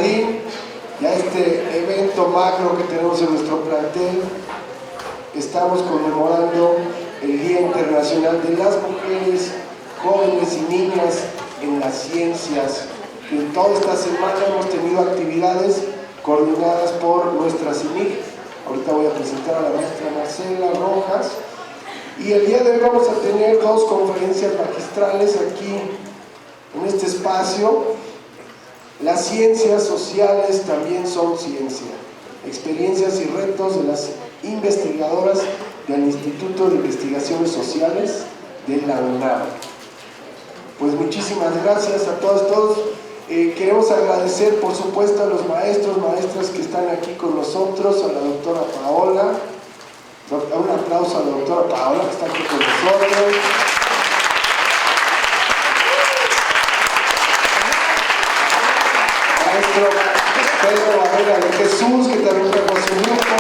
jardín y a este evento magno que tenemos en nuestro plantel. Estamos conmemorando el Día Internacional de las Mujeres, Jóvenes y Niñas en las Ciencias. En toda esta semana hemos tenido actividades coordinadas por nuestra CINIC. Ahorita voy a presentar a la maestra Marcela Rojas. Y el día de hoy vamos a tener dos conferencias magistrales aquí en este espacio. Las ciencias sociales también son ciencia. Experiencias y retos de las investigadoras del Instituto de Investigaciones Sociales de la UNAM. Pues muchísimas gracias a todos. Queremos agradecer, por supuesto, a los maestros, maestras que están aquí con nosotros, a la doctora Paola. Un aplauso a la doctora Paola, que está aquí con nosotros. Maestro Pedro Barrera de Jesús, que también está con su grupo.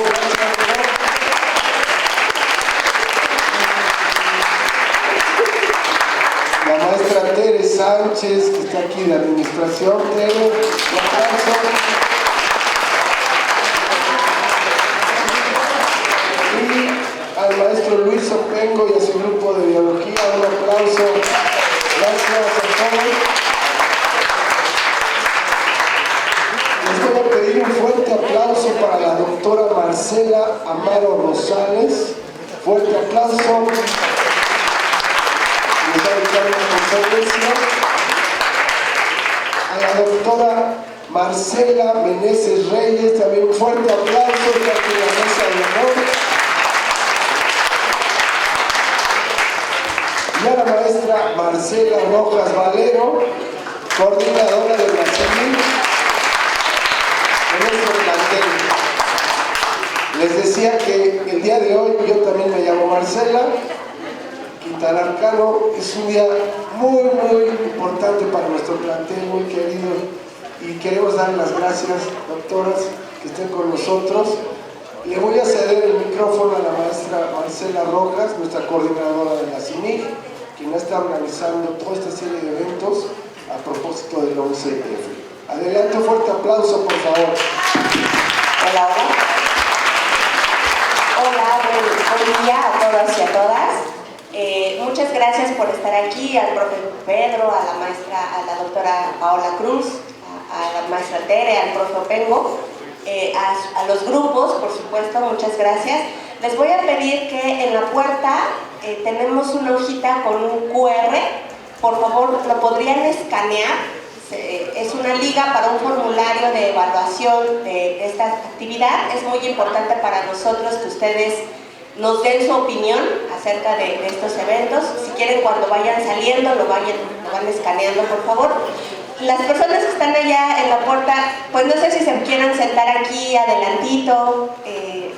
La maestra Tere Sánchez, que está aquí de administración. Tere, un aplauso. Y al maestro Luis Opengo y a su grupo de biología, un aplauso. Gracias a todos. Les voy a pedir un fuerte aplauso para la doctora Marcela Amaro Rosales. Fuerte aplauso. A la doctora Marcela Meneses Reyes, también un fuerte aplauso, está aquí en la mesa de honor. Y a la maestra Marcela Rojas Valero, coordinadora de la CINIC en nuestro plantel. Les decía que el día de hoy yo también me llamo Marcela Quintanarcano. Es un día muy importante para nuestro plantel, muy querido, y queremos dar las gracias, doctoras, que estén con nosotros. Le voy a ceder el micrófono a la maestra Marcela Rojas, nuestra coordinadora de la CINIC, quien está organizando toda esta serie de eventos a propósito del 11F. Adelante, un fuerte aplauso, por favor. Hola, buen día a todos y a todas. Muchas gracias por estar aquí, al profe Pedro, a la doctora Paola Cruz, a la maestra Tere, al profe Opengo, a los grupos, por supuesto, muchas gracias. Les voy a pedir que en la puerta tenemos una hojita con un QR, por favor, lo podrían escanear. Es una liga para un formulario de evaluación de esta actividad. Es muy importante para nosotros que ustedes nos den su opinión acerca de estos eventos. Si quieren, cuando vayan saliendo, lo van escaneando, por favor. Las personas que están allá en la puerta, pues no sé si se quieran sentar aquí adelantito,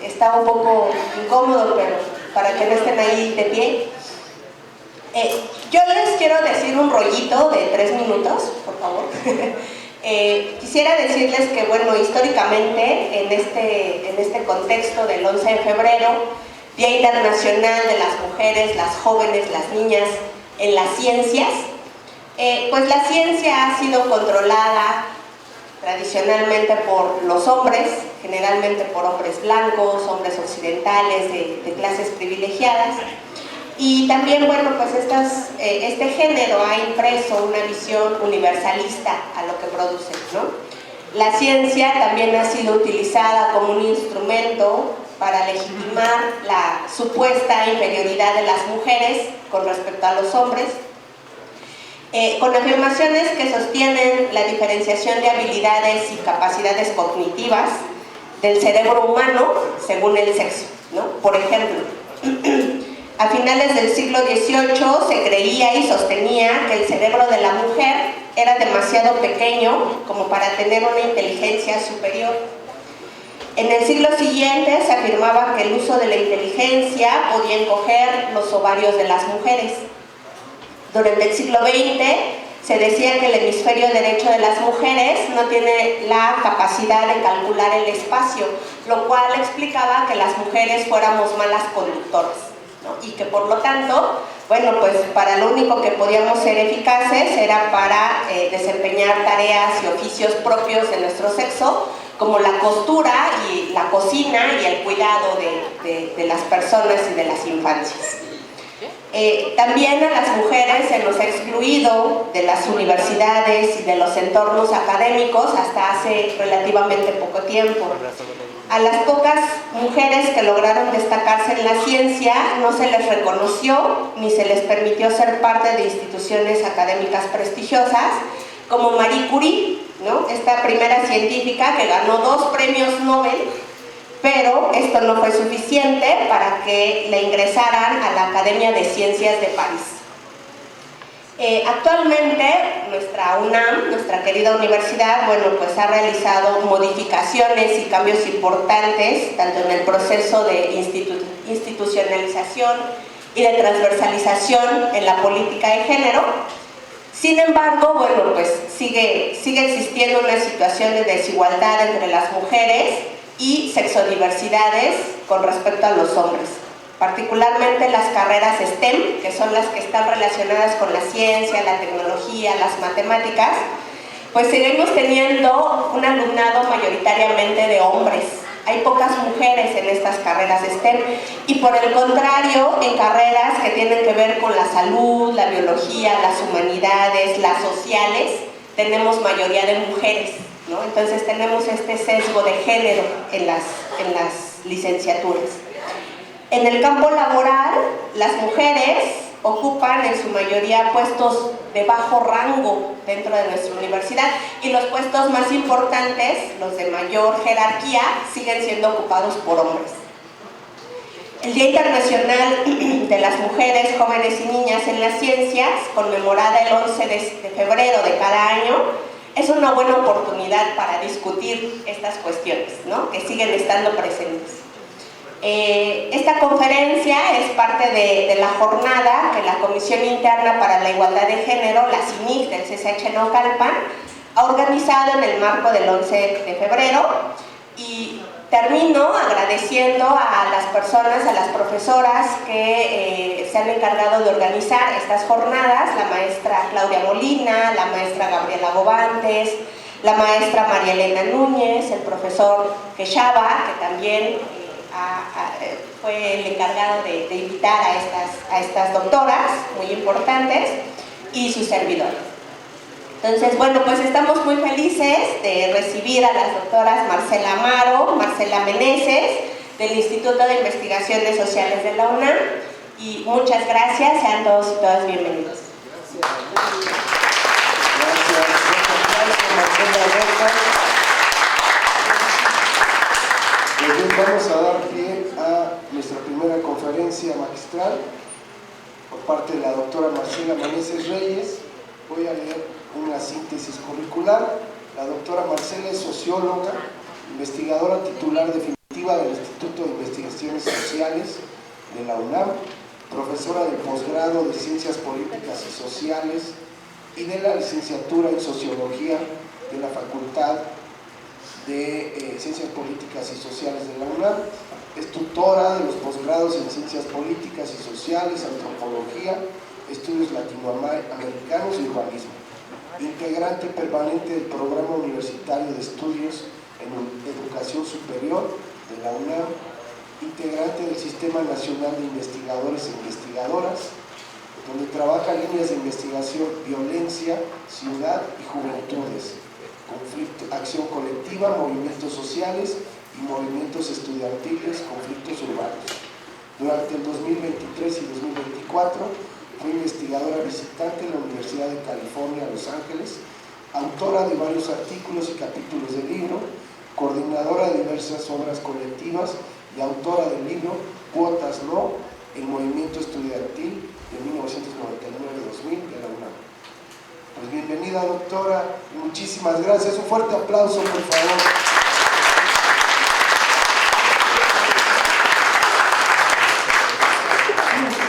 está un poco incómodo, pero para que no estén ahí de pie. Yo les quiero decir un rollito de 3 minutos, por favor. Quisiera decirles que, bueno, históricamente, en este contexto del 11 de febrero, Día Internacional de las Mujeres, las Jóvenes, las Niñas en las Ciencias, pues la ciencia ha sido controlada tradicionalmente por los hombres, generalmente por hombres blancos, hombres occidentales de clases privilegiadas. Y también, bueno, pues este género ha impreso una visión universalista a lo que produce, ¿no? La ciencia también ha sido utilizada como un instrumento para legitimar la supuesta inferioridad de las mujeres con respecto a los hombres, con afirmaciones que sostienen la diferenciación de habilidades y capacidades cognitivas del cerebro humano según el sexo, ¿no? Por ejemplo, a finales del siglo XVIII se creía y sostenía que el cerebro de la mujer era demasiado pequeño como para tener una inteligencia superior. En el siglo siguiente se afirmaba que el uso de la inteligencia podía encoger los ovarios de las mujeres. Durante el siglo XX se decía que el hemisferio derecho de las mujeres no tiene la capacidad de calcular el espacio, lo cual explicaba que las mujeres fuéramos malas conductoras, ¿no? Y que por lo tanto bueno, pues para lo único que podíamos ser eficaces era para desempeñar tareas y oficios propios de nuestro sexo, como la costura y la cocina y el cuidado de las personas y de las infancias. También a las mujeres se nos ha excluido de las universidades y de los entornos académicos hasta hace relativamente poco tiempo. A las pocas mujeres que lograron destacarse en la ciencia no se les reconoció ni se les permitió ser parte de instituciones académicas prestigiosas, como Marie Curie, ¿no? Esta primera científica que ganó 2 premios Nobel, pero esto no fue suficiente para que le ingresaran a la Academia de Ciencias de París. Actualmente nuestra UNAM, nuestra querida universidad, bueno, pues ha realizado modificaciones y cambios importantes, tanto en el proceso de institucionalización y de transversalización en la política de género. Sin embargo, bueno, pues sigue existiendo una situación de desigualdad entre las mujeres y sexodiversidades con respecto a los hombres. Particularmente las carreras STEM, que son las que están relacionadas con la ciencia, la tecnología, las matemáticas, pues seguimos teniendo un alumnado mayoritariamente de hombres. Hay pocas mujeres en estas carreras STEM y por el contrario, en carreras que tienen que ver con la salud, la biología, las humanidades, las sociales, tenemos mayoría de mujeres, ¿no? Entonces tenemos este sesgo de género en las licenciaturas. En el campo laboral, las mujeres ocupan en su mayoría puestos de bajo rango dentro de nuestra universidad y los puestos más importantes, los de mayor jerarquía, siguen siendo ocupados por hombres. El Día Internacional de las Mujeres, Jóvenes y Niñas en las Ciencias, conmemorada el 11 de febrero de cada año, es una buena oportunidad para discutir estas cuestiones, ¿no?, que siguen estando presentes. Esta conferencia es parte de la jornada que la Comisión Interna para la Igualdad de Género, la CINIG del CCH Naucalpan, ha organizado en el marco del 11 de febrero y termino agradeciendo a las personas, a las profesoras que se han encargado de organizar estas jornadas, la maestra Claudia Molina, la maestra Gabriela Gobantes, la maestra María Elena Núñez, el profesor Quechaba, que también fue el encargado de invitar a estas doctoras muy importantes, y su servidor. Entonces, bueno, pues estamos muy felices de recibir a las doctoras Marcela Amaro, Marcela Meneses, del Instituto de Investigaciones Sociales de la UNAM, y muchas gracias, sean todos y todas bienvenidos. Vamos a dar pie a nuestra primera conferencia magistral por parte de la doctora Marcela Meneses Reyes. Voy a leer una síntesis curricular. La doctora Marcela es socióloga, investigadora titular definitiva del Instituto de Investigaciones Sociales de la UNAM, profesora del posgrado de Ciencias Políticas y Sociales y de la licenciatura en Sociología de la Facultad de Ciencias Políticas y Sociales de la UNAM. Es tutora de los posgrados en Ciencias Políticas y Sociales, Antropología, Estudios Latinoamericanos y Urbanismo. Integrante permanente del Programa Universitario de Estudios en Educación Superior de la UNAM. Integrante del Sistema Nacional de Investigadores e Investigadoras, donde trabaja líneas de investigación: violencia, ciudad y juventudes, conflicto, acción colectiva, movimientos sociales y movimientos estudiantiles, conflictos urbanos. Durante el 2023 y 2024 fue investigadora visitante en la Universidad de California, Los Ángeles, autora de varios artículos y capítulos de libro, coordinadora de diversas obras colectivas y autora del libro Cuotas No, el movimiento estudiantil de 1999-2000 de la UNAM. Pues bienvenida, doctora, muchísimas gracias. Un fuerte aplauso, por favor.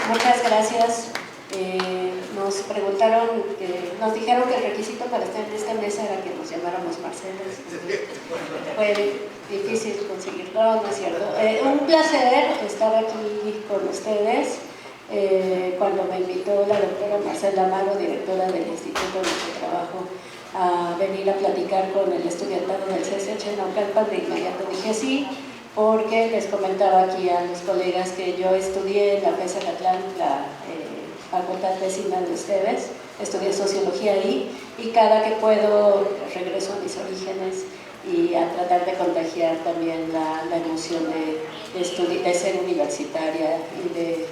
Muchas gracias. Nos preguntaron, nos dijeron que el requisito para estar en esta mesa era que nos llamáramos Marcela. Fue difícil conseguirlo, ¿no es cierto? Un placer estar aquí con ustedes. cuando me invitó la doctora Marcela Amaro, directora del instituto en el que trabajo, a venir a platicar con el estudiantado del CCH en Naucalpan, de inmediato dije sí, porque les comentaba aquí a los colegas que yo estudié en la FES Acatlán, la facultad vecina de ustedes, estudié sociología ahí, y cada que puedo regreso a mis orígenes y a tratar de contagiar también la emoción de ser universitaria y de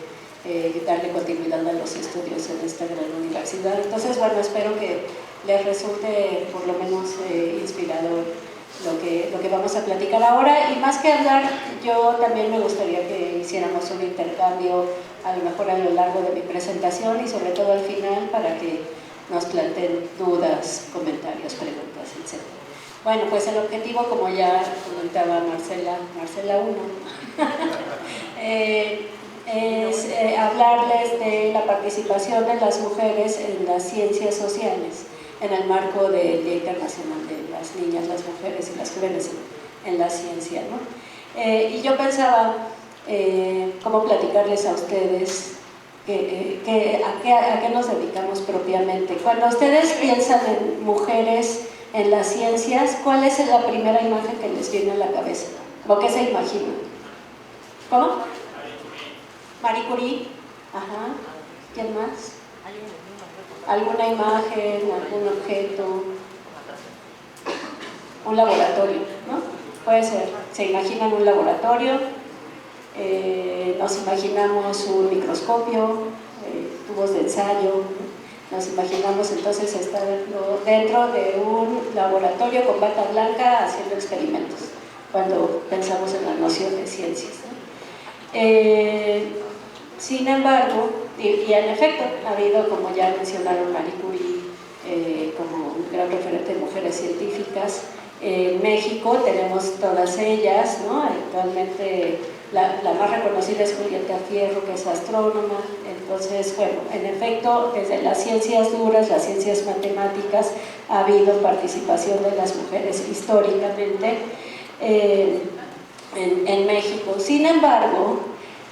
darle continuidad a los estudios en esta gran universidad. Entonces, bueno, espero que les resulte por lo menos inspirador lo que vamos a platicar ahora, y más que hablar, yo también me gustaría que hiciéramos un intercambio, a lo mejor a lo largo de mi presentación y sobre todo al final, para que nos planteen dudas, comentarios, preguntas, etc. Bueno, pues el objetivo, como ya comentaba Marcela 1, es hablarles de la participación de las mujeres en las ciencias sociales en el marco del Día Internacional de las Niñas, las Mujeres y las Jóvenes en la Ciencia, ¿no? Y yo pensaba cómo platicarles a ustedes a qué nos dedicamos propiamente. Cuando ustedes piensan en mujeres en las ciencias, ¿cuál es la primera imagen que les viene a la cabeza? ¿O qué se imaginan? ¿Cómo? Marie Curie. Ajá. ¿Quién más? ¿Alguna imagen, algún objeto? Un laboratorio, ¿no? Puede ser. Se imaginan un laboratorio, nos imaginamos un microscopio, tubos de ensayo, nos imaginamos entonces estar dentro de un laboratorio con bata blanca haciendo experimentos, cuando pensamos en la noción de ciencias, ¿no? Sin embargo, y en efecto, ha habido, como ya mencionaron, Marie Curie como un gran referente de mujeres científicas. En México tenemos todas ellas, ¿no? Actualmente la más reconocida es Julieta Fierro, que es astrónoma. Entonces, bueno, en efecto, desde las ciencias duras, las ciencias matemáticas, ha habido participación de las mujeres históricamente en México. Sin embargo,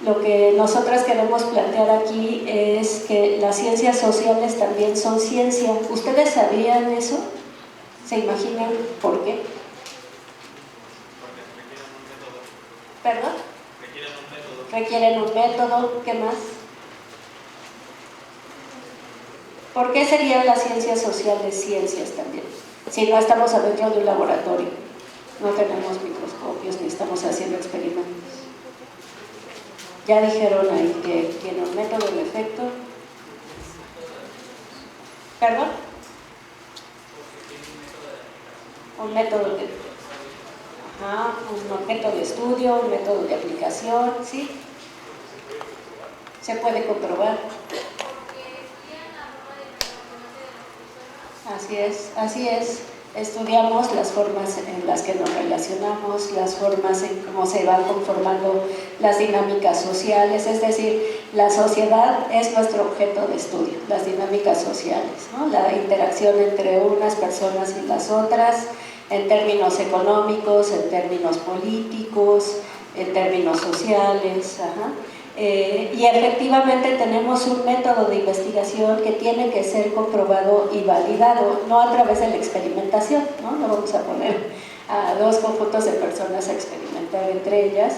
lo que nosotras queremos plantear aquí es que las ciencias sociales también son ciencia. ¿Ustedes sabían eso? ¿Se imaginan por qué? ¿Perdón? Requieren un método. ¿Qué más? ¿Por qué serían las ciencias sociales ciencias también? Si no estamos adentro de un laboratorio, no tenemos microscopios ni estamos haciendo experimentos. Ya dijeron ahí que tiene un método, un efecto. ¿Perdón? Un método de... Ajá, un método de estudio, un método de aplicación, ¿sí? Se puede comprobar. Así es. Estudiamos las formas en las que nos relacionamos, las formas en cómo se van conformando las dinámicas sociales, es decir, la sociedad es nuestro objeto de estudio, las dinámicas sociales, ¿no? La interacción entre unas personas y las otras, en términos económicos, en términos políticos, en términos sociales, ajá. Y efectivamente tenemos un método de investigación que tiene que ser comprobado y validado, no a través de la experimentación, ¿no? No vamos a poner a dos conjuntos de personas a experimentar entre ellas.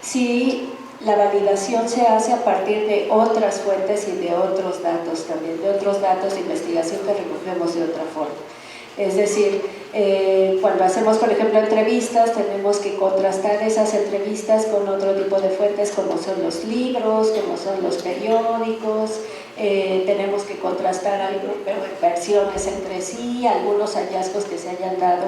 Si la validación se hace a partir de otras fuentes y de otros datos también, de otros datos de investigación que recogemos de otra forma. Es decir, cuando hacemos, por ejemplo, entrevistas, tenemos que contrastar esas entrevistas con otro tipo de fuentes, como son los libros, como son los periódicos, tenemos que contrastar versiones entre sí, algunos hallazgos que se hayan dado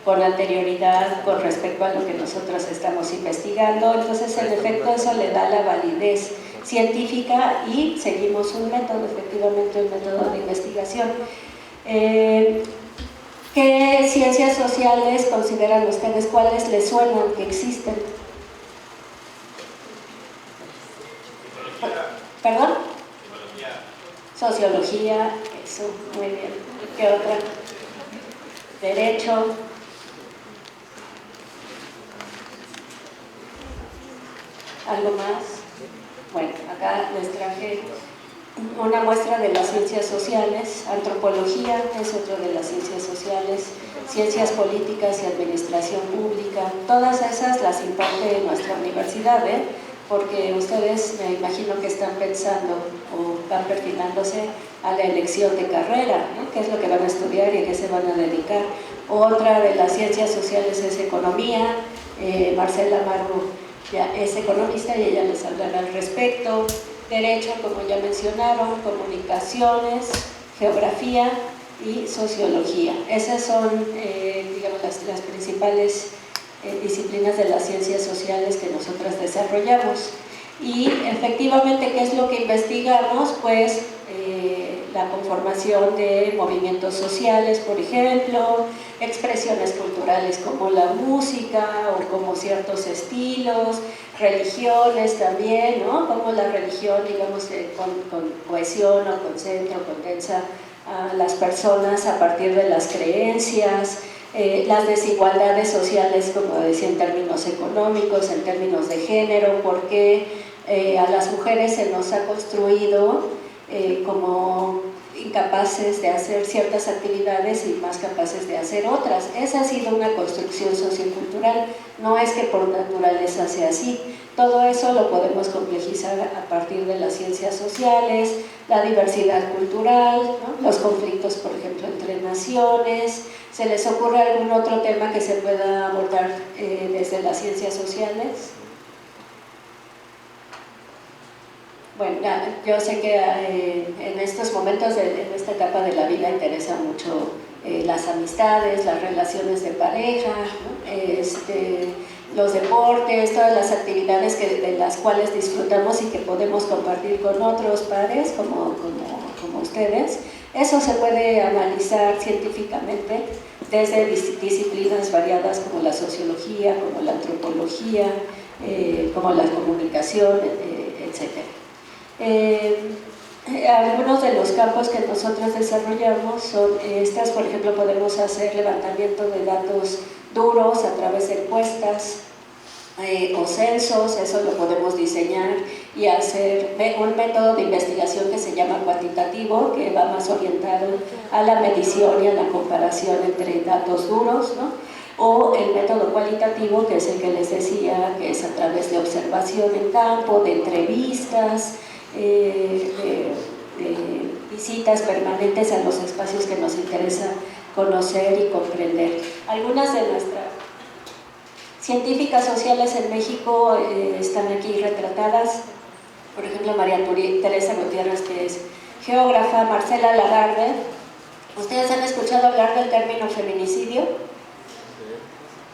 con anterioridad con respecto a lo que nosotros estamos investigando. Entonces, en efecto, eso le da la validez científica y seguimos un método, efectivamente un método de investigación. ¿Qué ciencias sociales consideran ustedes? ¿Cuáles les suenan que existen? ¿Perdón? Sociología, eso, muy bien. ¿Qué otra? Derecho. ¿Algo más? Bueno, acá les traje una muestra de las ciencias sociales. Antropología es otro de las ciencias sociales, ciencias políticas y administración pública. Todas esas las imparte nuestra universidad, porque ustedes me imagino que están pensando o van perfilándose a la elección de carrera, ¿no? ¿Qué es lo que van a estudiar y a qué se van a dedicar? Otra de las ciencias sociales es economía. Marcela Amargo ya es economista y ella les hablará al respecto. Derecho, como ya mencionaron, comunicaciones, geografía y sociología. Esas son, digamos, las principales disciplinas de las ciencias sociales que nosotras desarrollamos. Y efectivamente, ¿qué es lo que investigamos? Pues la conformación de movimientos sociales, por ejemplo, expresiones culturales como la música o como ciertos estilos, religiones también, ¿no? Como la religión, digamos, con cohesiona, concentra, condensa a las personas a partir de las creencias, las desigualdades sociales, como decía, en términos económicos, en términos de género, porque a las mujeres se nos ha construido como incapaces de hacer ciertas actividades y más capaces de hacer otras. Esa ha sido una construcción sociocultural, no es que por naturaleza sea así. Todo eso lo podemos complejizar a partir de las ciencias sociales, la diversidad cultural, ¿no? Los conflictos, por ejemplo, entre naciones. ¿Se les ocurre algún otro tema que se pueda abordar desde las ciencias sociales? Bueno, yo sé que en estos momentos, en esta etapa de la vida, interesa mucho las amistades, las relaciones de pareja, ¿no? Los deportes, todas las actividades de las cuales disfrutamos y que podemos compartir con otros pares como ustedes. Eso se puede analizar científicamente desde disciplinas variadas como la sociología, como la antropología, como la comunicación, etc. Algunos de los campos que nosotros desarrollamos son estas. Por ejemplo, podemos hacer levantamiento de datos duros a través de encuestas o censos. Eso lo podemos diseñar y hacer un método de investigación que se llama cuantitativo, que va más orientado a la medición y a la comparación entre datos duros, ¿no? O el método cualitativo, que es el que les decía, que es a través de observación en campo, de entrevistas, de visitas permanentes a los espacios que nos interesa conocer y comprender. Algunas de nuestras científicas sociales en México están aquí retratadas. Por ejemplo, María Teresa Gutiérrez, que es geógrafa. Marcela Lagarde. ¿Ustedes han escuchado hablar del término feminicidio?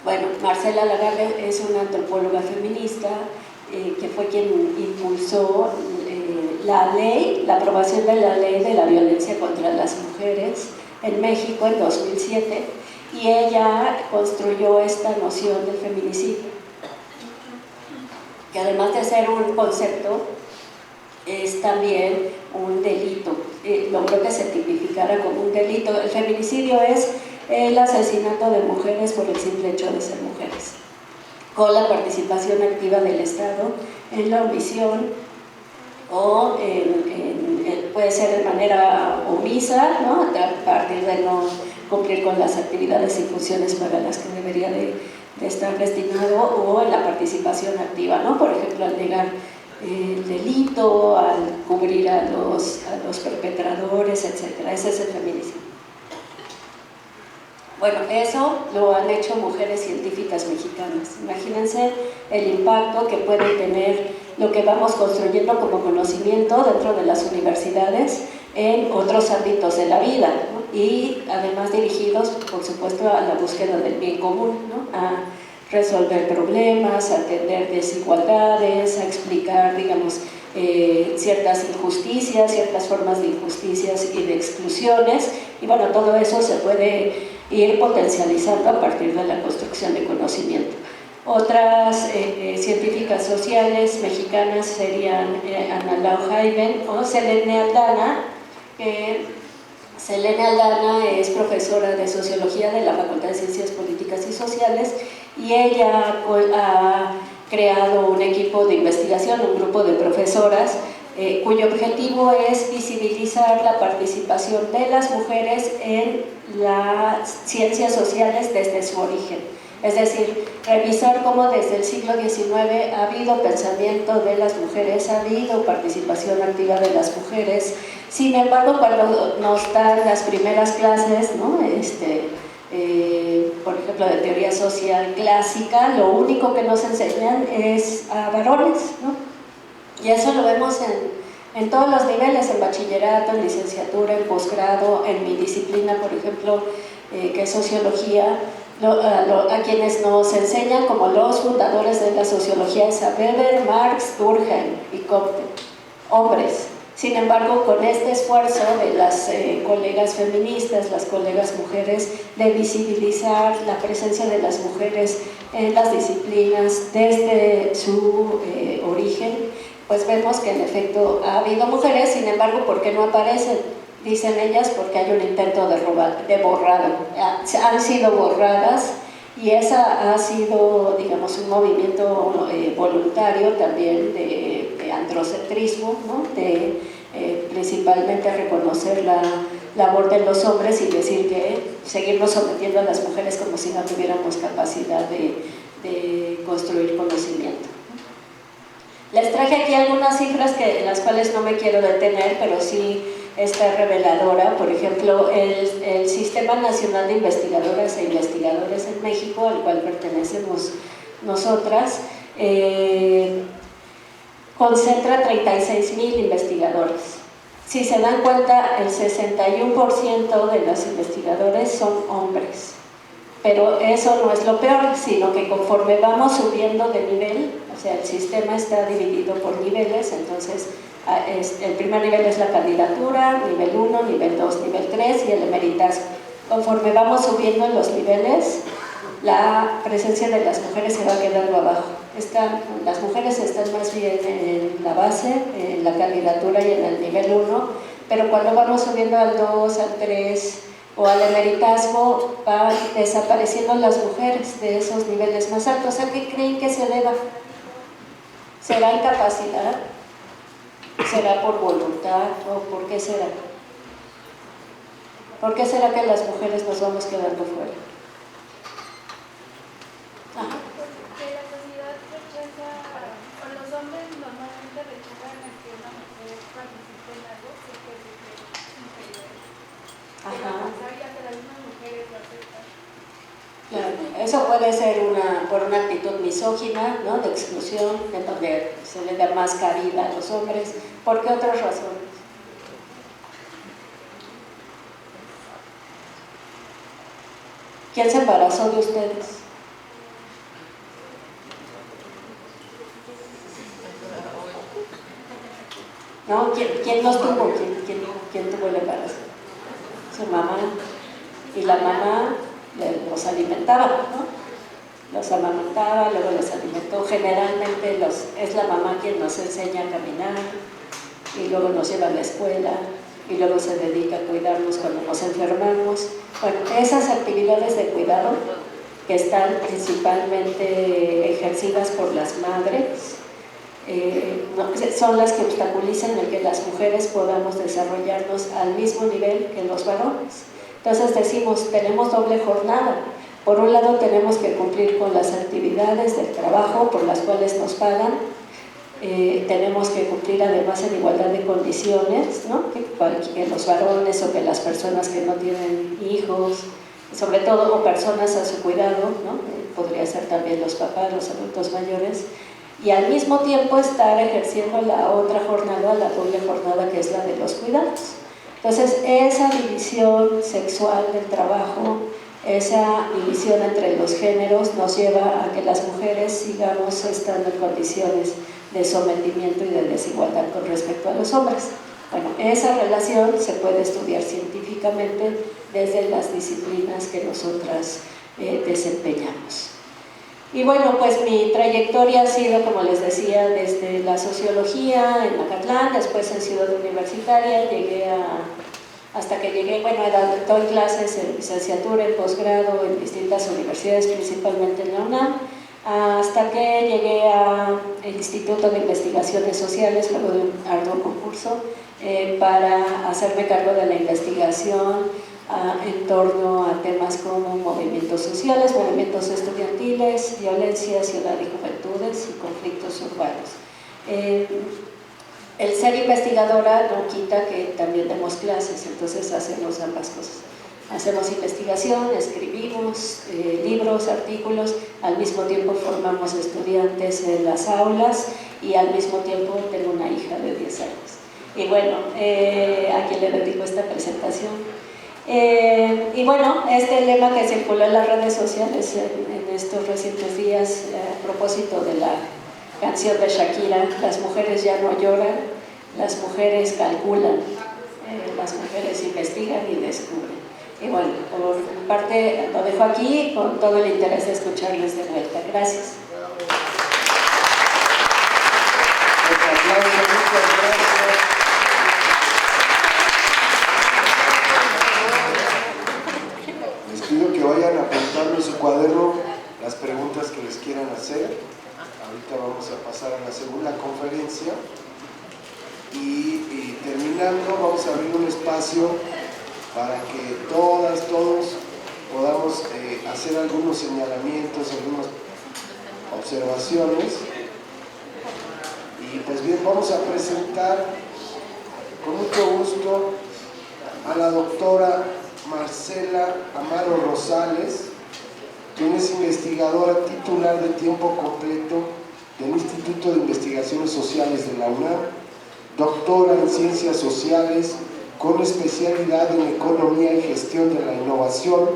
Bueno, Marcela Lagarde es una antropóloga feminista que fue quien impulsó la aprobación de la ley de la violencia contra las mujeres en México en 2007, y ella construyó esta noción de feminicidio, que además de ser un concepto, es también un delito. Logró que se tipificara como un delito. El feminicidio es el asesinato de mujeres por el simple hecho de ser mujeres, con la participación activa del Estado en la omisión o puede ser de manera omisa, ¿no? A partir de no cumplir con las actividades y funciones para las que debería de estar destinado, o en la participación activa, ¿no? Por ejemplo, al negar el delito, al cubrir a los perpetradores, etc. Ese es el feminicidio. Bueno, eso lo han hecho mujeres científicas mexicanas. Imagínense el impacto que puede tener lo que vamos construyendo como conocimiento dentro de las universidades en otros ámbitos de la vida, ¿no? Y además dirigidos, por supuesto, a la búsqueda del bien común, ¿no? A resolver problemas, a atender desigualdades, a explicar, digamos, ciertas injusticias, ciertas formas de injusticias y de exclusiones. Y bueno, todo eso se puede ir potencializando a partir de la construcción de conocimiento. Otras científicas sociales mexicanas serían Ana Lau Jaiben o Selene Aldana. Selene Aldana es profesora de Sociología de la Facultad de Ciencias Políticas y Sociales, y ella ha creado un equipo de investigación, un grupo de profesoras, cuyo objetivo es visibilizar la participación de las mujeres en las ciencias sociales desde su origen. Es decir, revisar cómo desde el siglo XIX ha habido pensamiento de las mujeres, ha habido participación activa de las mujeres. Sin embargo, cuando nos dan las primeras clases, ¿no? Por ejemplo, de teoría social clásica, lo único que nos enseñan es a varones, ¿no? Y eso lo vemos en todos los niveles, en bachillerato, en licenciatura, en posgrado, en mi disciplina, por ejemplo, que es sociología. A quienes nos enseñan como los fundadores de la sociología es a Weber, Marx, Durkheim y Comte, hombres. Sin embargo, con este esfuerzo de las colegas feministas, las colegas mujeres, de visibilizar la presencia de las mujeres en las disciplinas desde su origen, pues vemos que en efecto ha habido mujeres. Sin embargo, ¿por qué no aparecen? Dicen ellas porque hay un intento de borrado. Han sido borradas y esa ha sido, digamos, un movimiento voluntario también de androcentrismo, ¿no? De principalmente reconocer la labor de los hombres y decir que seguirnos sometiendo a las mujeres como si no tuviéramos capacidad de construir conocimiento. Les traje aquí algunas cifras en las cuales no me quiero detener, pero sí esta reveladora. Por ejemplo, el Sistema Nacional de Investigadoras e Investigadores en México, al cual pertenecemos nosotras, concentra 36,000 investigadores. Si se dan cuenta, el 61% de los investigadores son hombres. Pero eso no es lo peor, sino que conforme vamos subiendo de nivel, o sea, el sistema está dividido por niveles, entonces el primer nivel es la candidatura, nivel 1, nivel 2, nivel 3 y el emeritazgo. Conforme vamos subiendo en los niveles, la presencia de las mujeres se va quedando abajo. Las mujeres están más bien en la base, en la candidatura y en el nivel 1, pero cuando vamos subiendo al 2, al 3 o al emeritazgo, van desapareciendo las mujeres de esos niveles más altos. ¿A qué creen que se deba? ¿Será incapacidad? ¿Será por voluntad? ¿O por qué será? ¿Por qué será que las mujeres nos vamos quedando fuera? Porque la sociedad rechaza, o los hombres normalmente rechazan a que una mujer participe en algo que es inferior. Ya que las mismas mujeres lo aceptan. Claro, eso puede ser por una actitud misógina, ¿no? De exclusión, en donde se le da más cabida a los hombres. ¿Por qué otras razones? ¿Quién se embarazó de ustedes? ¿No? ¿Quién los tuvo? ¿Quién tuvo el embarazo? Su mamá. Y la mamá los alimentaba, ¿no? Los amamantaba, luego los alimentó. Generalmente es la mamá quien nos enseña a caminar y luego nos lleva a la escuela y luego se dedica a cuidarnos cuando nos enfermamos. Bueno, esas actividades de cuidado que están principalmente ejercidas por las madres, son las que obstaculizan el que las mujeres podamos desarrollarnos al mismo nivel que los varones. Entonces decimos, tenemos doble jornada. Por un lado tenemos que cumplir con las actividades del trabajo por las cuales nos pagan, tenemos que cumplir además en igualdad de condiciones, ¿no? que los varones o que las personas que no tienen hijos, sobre todo o personas a su cuidado, ¿no? Podría ser también los papás, los adultos mayores, y al mismo tiempo estar ejerciendo la otra jornada, la doble jornada que es la de los cuidados. Entonces esa división sexual del trabajo, esa división entre los géneros nos lleva a que las mujeres sigamos estando en condiciones de sometimiento y de desigualdad con respecto a los hombres. Bueno, esa relación se puede estudiar científicamente desde las disciplinas que nosotras desempeñamos. Y bueno, pues mi trayectoria ha sido, como les decía, desde la sociología en Mazatlán, después en Ciudad Universitaria, hasta que llegué, bueno, doy clases en licenciatura, en posgrado, en distintas universidades, principalmente en la UNAM, hasta que llegué al Instituto de Investigaciones Sociales, luego de un arduo concurso, para hacerme cargo de la investigación en torno a temas como movimientos sociales, movimientos estudiantiles, violencia, ciudad y juventudes y conflictos urbanos. El ser investigadora no quita que también demos clases, entonces hacemos ambas cosas. Hacemos investigación, escribimos libros, artículos, al mismo tiempo formamos estudiantes en las aulas y al mismo tiempo tengo una hija de 10 años. Y bueno, a quien le dedico esta presentación. Y bueno, este lema que circuló en las redes sociales en estos recientes días a propósito de la canción de Shakira, las mujeres ya no lloran, las mujeres calculan, las mujeres investigan y descubren. Y bueno, por mi parte lo dejo aquí con todo el interés de escucharles de vuelta. Gracias. Les pido que vayan apuntando en su cuaderno las preguntas que les quieran hacer. Ahorita vamos a pasar a la segunda conferencia y terminando vamos a abrir un espacio para que todos podamos hacer algunos señalamientos, algunas observaciones. Y pues bien, vamos a presentar con mucho gusto a la doctora Marcela Amaro Rosales, quien es investigadora titular de tiempo completo del Instituto de Investigaciones Sociales de la UNAM, doctora en Ciencias Sociales, con especialidad en Economía y Gestión de la Innovación,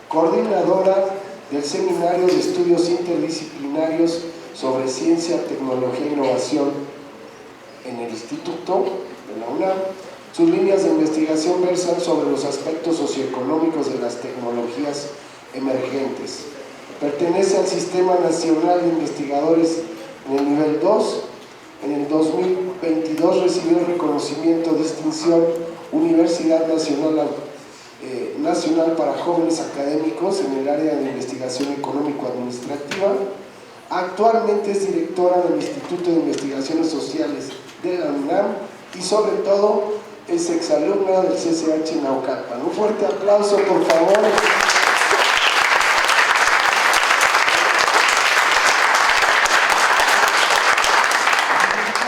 coordinadora del Seminario de Estudios Interdisciplinarios sobre Ciencia, Tecnología e Innovación en el Instituto de la UNAM. Sus líneas de investigación versan sobre los aspectos socioeconómicos de las tecnologías emergentes. Pertenece al Sistema Nacional de Investigadores en el nivel 2. En el 2022 recibió el reconocimiento de distinción Universidad Nacional para Jóvenes Académicos en el área de investigación económico-administrativa. Actualmente es directora del Instituto de Investigaciones Sociales de la UNAM y sobre todo es exalumna del CCH Naucalpan. Un fuerte aplauso, por favor.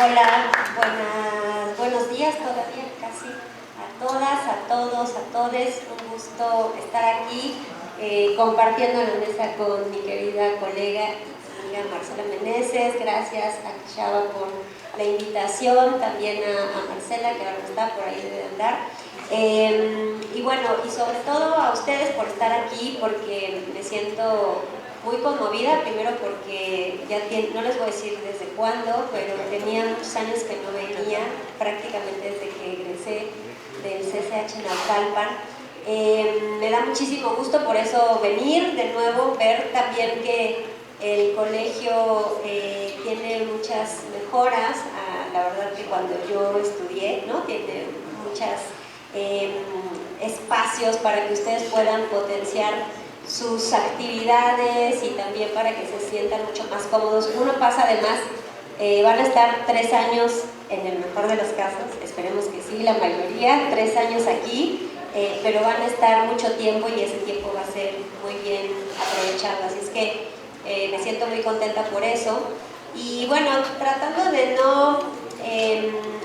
Hola, buenos días todavía casi a todas, a todos, a todes. Un gusto estar aquí compartiendo la mesa con mi querida colega y amiga Marcela Meneses. Gracias a Chava por la invitación, también a Marcela, que ahora no está, por ahí debe andar. Y bueno, y sobre todo a ustedes por estar aquí, porque me siento muy conmovida, primero porque no les voy a decir desde cuándo, pero tenía muchos años que no venía, prácticamente desde que egresé del CCH Naucalpan. Me da muchísimo gusto por eso venir de nuevo, ver también que el colegio tiene muchas mejoras, la verdad que cuando yo estudié, ¿no? Tiene muchos espacios para que ustedes puedan potenciar sus actividades y también para que se sientan mucho más cómodos. Uno pasa además, van a estar 3 años en el mejor de los casos, esperemos que sí, la mayoría, 3 años aquí, pero van a estar mucho tiempo y ese tiempo va a ser muy bien aprovechado, así es que me siento muy contenta por eso. Y bueno, tratando de no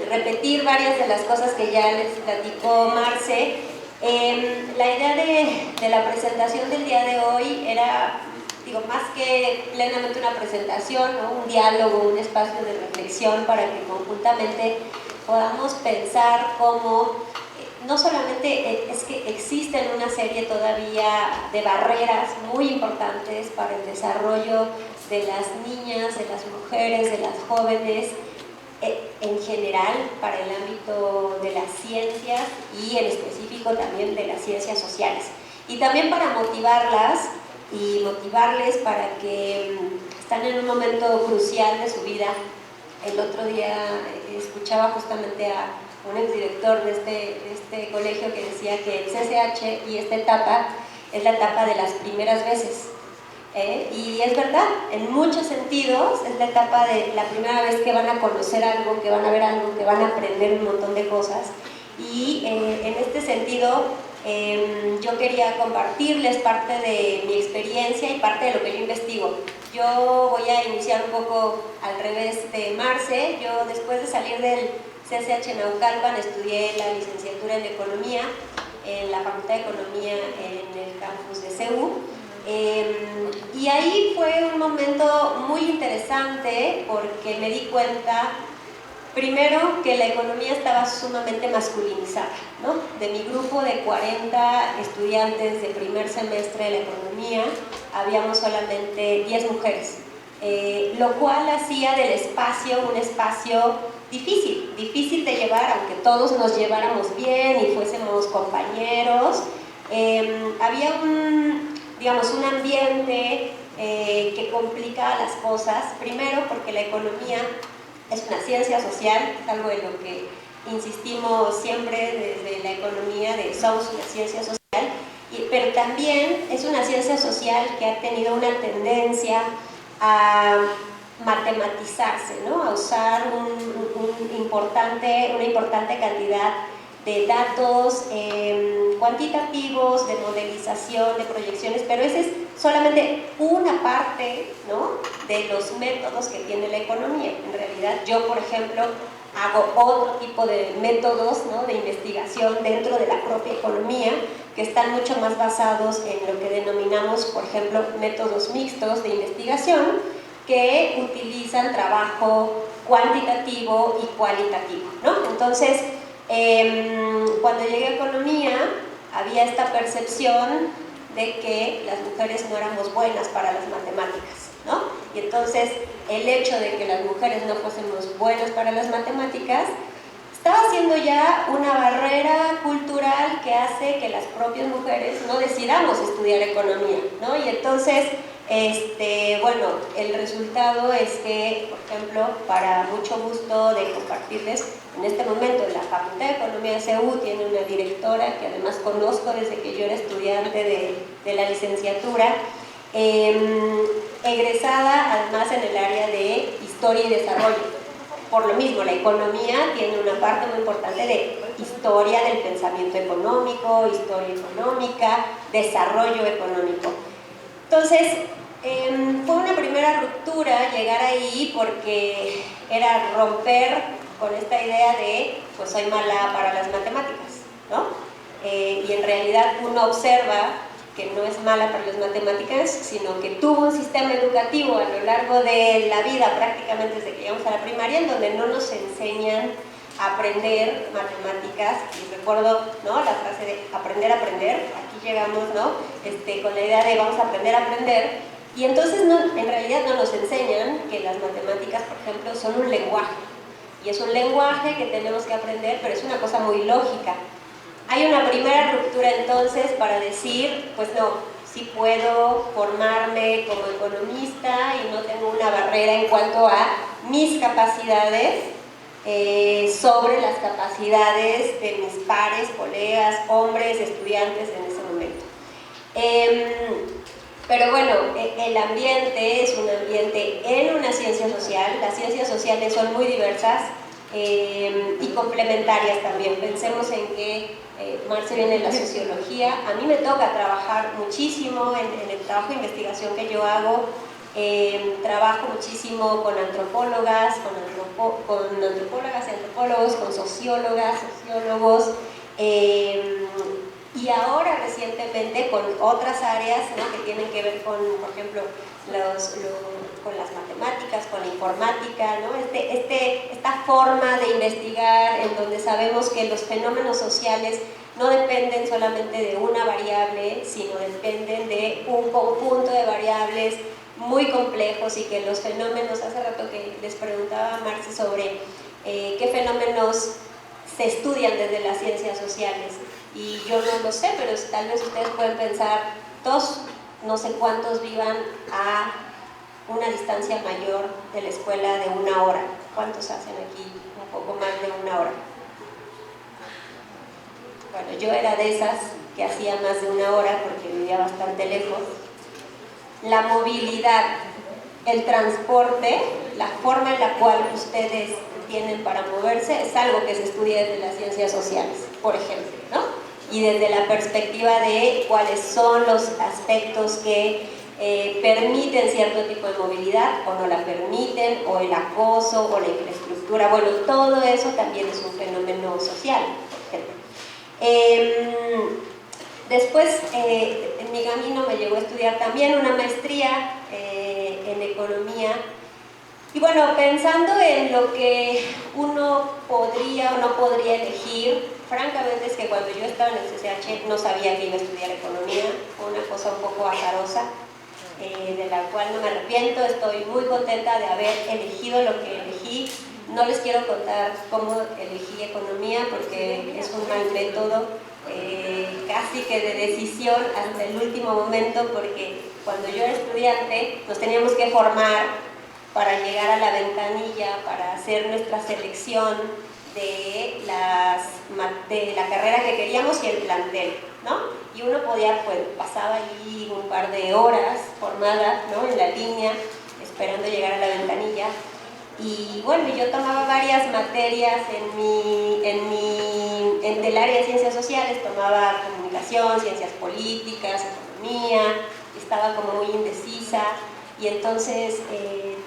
repetir varias de las cosas que ya les platicó Marce, la idea de la presentación del día de hoy era, digo, más que plenamente una presentación, ¿no? Un diálogo, un espacio de reflexión para que conjuntamente podamos pensar cómo no solamente es que existen una serie todavía de barreras muy importantes para el desarrollo de las niñas, de las mujeres, de las jóvenes, en general para el ámbito de las ciencias y en específico también de las ciencias sociales, y también para motivarlas y motivarles para que están en un momento crucial de su vida. El otro día escuchaba justamente a un exdirector de este colegio que decía que el CCH y esta etapa es la etapa de las primeras veces. Y es verdad, en muchos sentidos es la etapa de la primera vez que van a conocer algo, que van a ver algo, que van a aprender un montón de cosas. Y en este sentido, yo quería compartirles parte de mi experiencia y parte de lo que yo investigo. Yo voy a iniciar un poco al revés de Marce. Yo, después de salir del CCH Naucalpan, estudié la licenciatura en Economía en la Facultad de Economía en el campus de CEU. Y ahí fue un momento muy interesante porque me di cuenta, primero, que la economía estaba sumamente masculinizada, ¿no? De mi grupo de 40 estudiantes de primer semestre de la economía, habíamos solamente 10 mujeres, lo cual hacía del espacio un espacio difícil de llevar, aunque todos nos lleváramos bien y fuésemos compañeros. Había un ambiente que complicaba las cosas, primero porque la economía es una ciencia social, es algo en lo que insistimos siempre desde la economía, de somos una ciencia social, pero también es una ciencia social que ha tenido una tendencia a matematizarse, ¿no? A usar una importante cantidad de datos cuantitativos, de modelización, de proyecciones, pero esa es solamente una parte, ¿no?, de los métodos que tiene la economía. En realidad, yo, por ejemplo, hago otro tipo de métodos, ¿no?, de investigación dentro de la propia economía, que están mucho más basados en lo que denominamos, por ejemplo, métodos mixtos de investigación, que utilizan trabajo cuantitativo y cualitativo, ¿no? Entonces, cuando llegué a economía, había esta percepción de que las mujeres no éramos buenas para las matemáticas, ¿no? Y entonces el hecho de que las mujeres no fuésemos buenas para las matemáticas estaba siendo ya una barrera cultural que hace que las propias mujeres no decidamos estudiar economía, ¿no? Y entonces, bueno, el resultado es que, por ejemplo, para mucho gusto de compartirles, en este momento la Facultad de Economía de CEU tiene una directora que además conozco desde que yo era estudiante de la licenciatura, egresada además en el área de Historia y Desarrollo. Por lo mismo, la economía tiene una parte muy importante de historia del pensamiento económico, historia económica, desarrollo económico. Entonces, fue una primera ruptura llegar ahí porque era romper con esta idea de, pues soy mala para las matemáticas, ¿no? Y en realidad uno observa que no es mala para las matemáticas, sino que tuvo un sistema educativo a lo largo de la vida, prácticamente desde que llegamos a la primaria, en donde no nos enseñan a aprender matemáticas. Y recuerdo, ¿no?, la frase de aprender a aprender. Aquí llegamos, ¿no?, con la idea de vamos a aprender, y entonces en realidad no nos enseñan que las matemáticas, por ejemplo, son un lenguaje, y es un lenguaje que tenemos que aprender, pero es una cosa muy lógica. Hay una primera ruptura entonces para decir, pues no, sí puedo formarme como economista y no tengo una barrera en cuanto a mis capacidades sobre las capacidades de mis pares, colegas, hombres, estudiantes en ese momento. Pero bueno, el ambiente es un ambiente en una ciencia social. Las ciencias sociales son muy diversas y complementarias también. Pensemos en que Marce viene de la sociología. A mí me toca trabajar muchísimo en el trabajo de investigación que yo hago. Trabajo muchísimo con antropólogas, con antropólogas y antropólogos, con sociólogas, sociólogos, y ahora recientemente con otras áreas, ¿no?, que tienen que ver con, por ejemplo, con las matemáticas, con la informática, ¿no? Esta forma de investigar en donde sabemos que los fenómenos sociales no dependen solamente de una variable, sino dependen de un conjunto de variables muy complejos, y que los fenómenos, hace rato que les preguntaba a Marce sobre qué fenómenos se estudian desde las ciencias sociales, y yo no lo sé, pero tal vez ustedes pueden pensar, todos, no sé cuántos vivan a una distancia mayor de la escuela de 1 hora. ¿Cuántos hacen aquí un poco más de 1 hora? Bueno, yo era de esas que hacía más de 1 hora porque vivía bastante lejos. la movilidad, el transporte, la forma en la cual ustedes tienen para moverse, es algo que se estudia desde las ciencias sociales, por ejemplo, ¿no? Y desde la perspectiva de cuáles son los aspectos que permiten cierto tipo de movilidad o no la permiten, o el acoso, o la infraestructura, bueno, todo eso también es un fenómeno social, por ejemplo. Después, en mi camino me llegó a estudiar también una maestría en economía. Y bueno, pensando en lo que uno podría o no podría elegir, francamente es que cuando yo estaba en el CCH no sabía que iba a estudiar economía, fue una cosa un poco azarosa, de la cual no me arrepiento, estoy muy contenta de haber elegido lo que elegí. No les quiero contar cómo elegí economía porque es un mal método, casi que de decisión hasta el último momento, porque cuando yo era estudiante nos teníamos que formar para llegar a la ventanilla, para hacer nuestra selección de la carrera que queríamos y el plantel, ¿no? Y uno podía, pues, pasaba allí un par de horas formada, ¿no?, en la línea, esperando llegar a la ventanilla. Y bueno, yo tomaba varias materias en el área de ciencias sociales, tomaba comunicación, ciencias políticas, economía, estaba como muy indecisa. Y entonces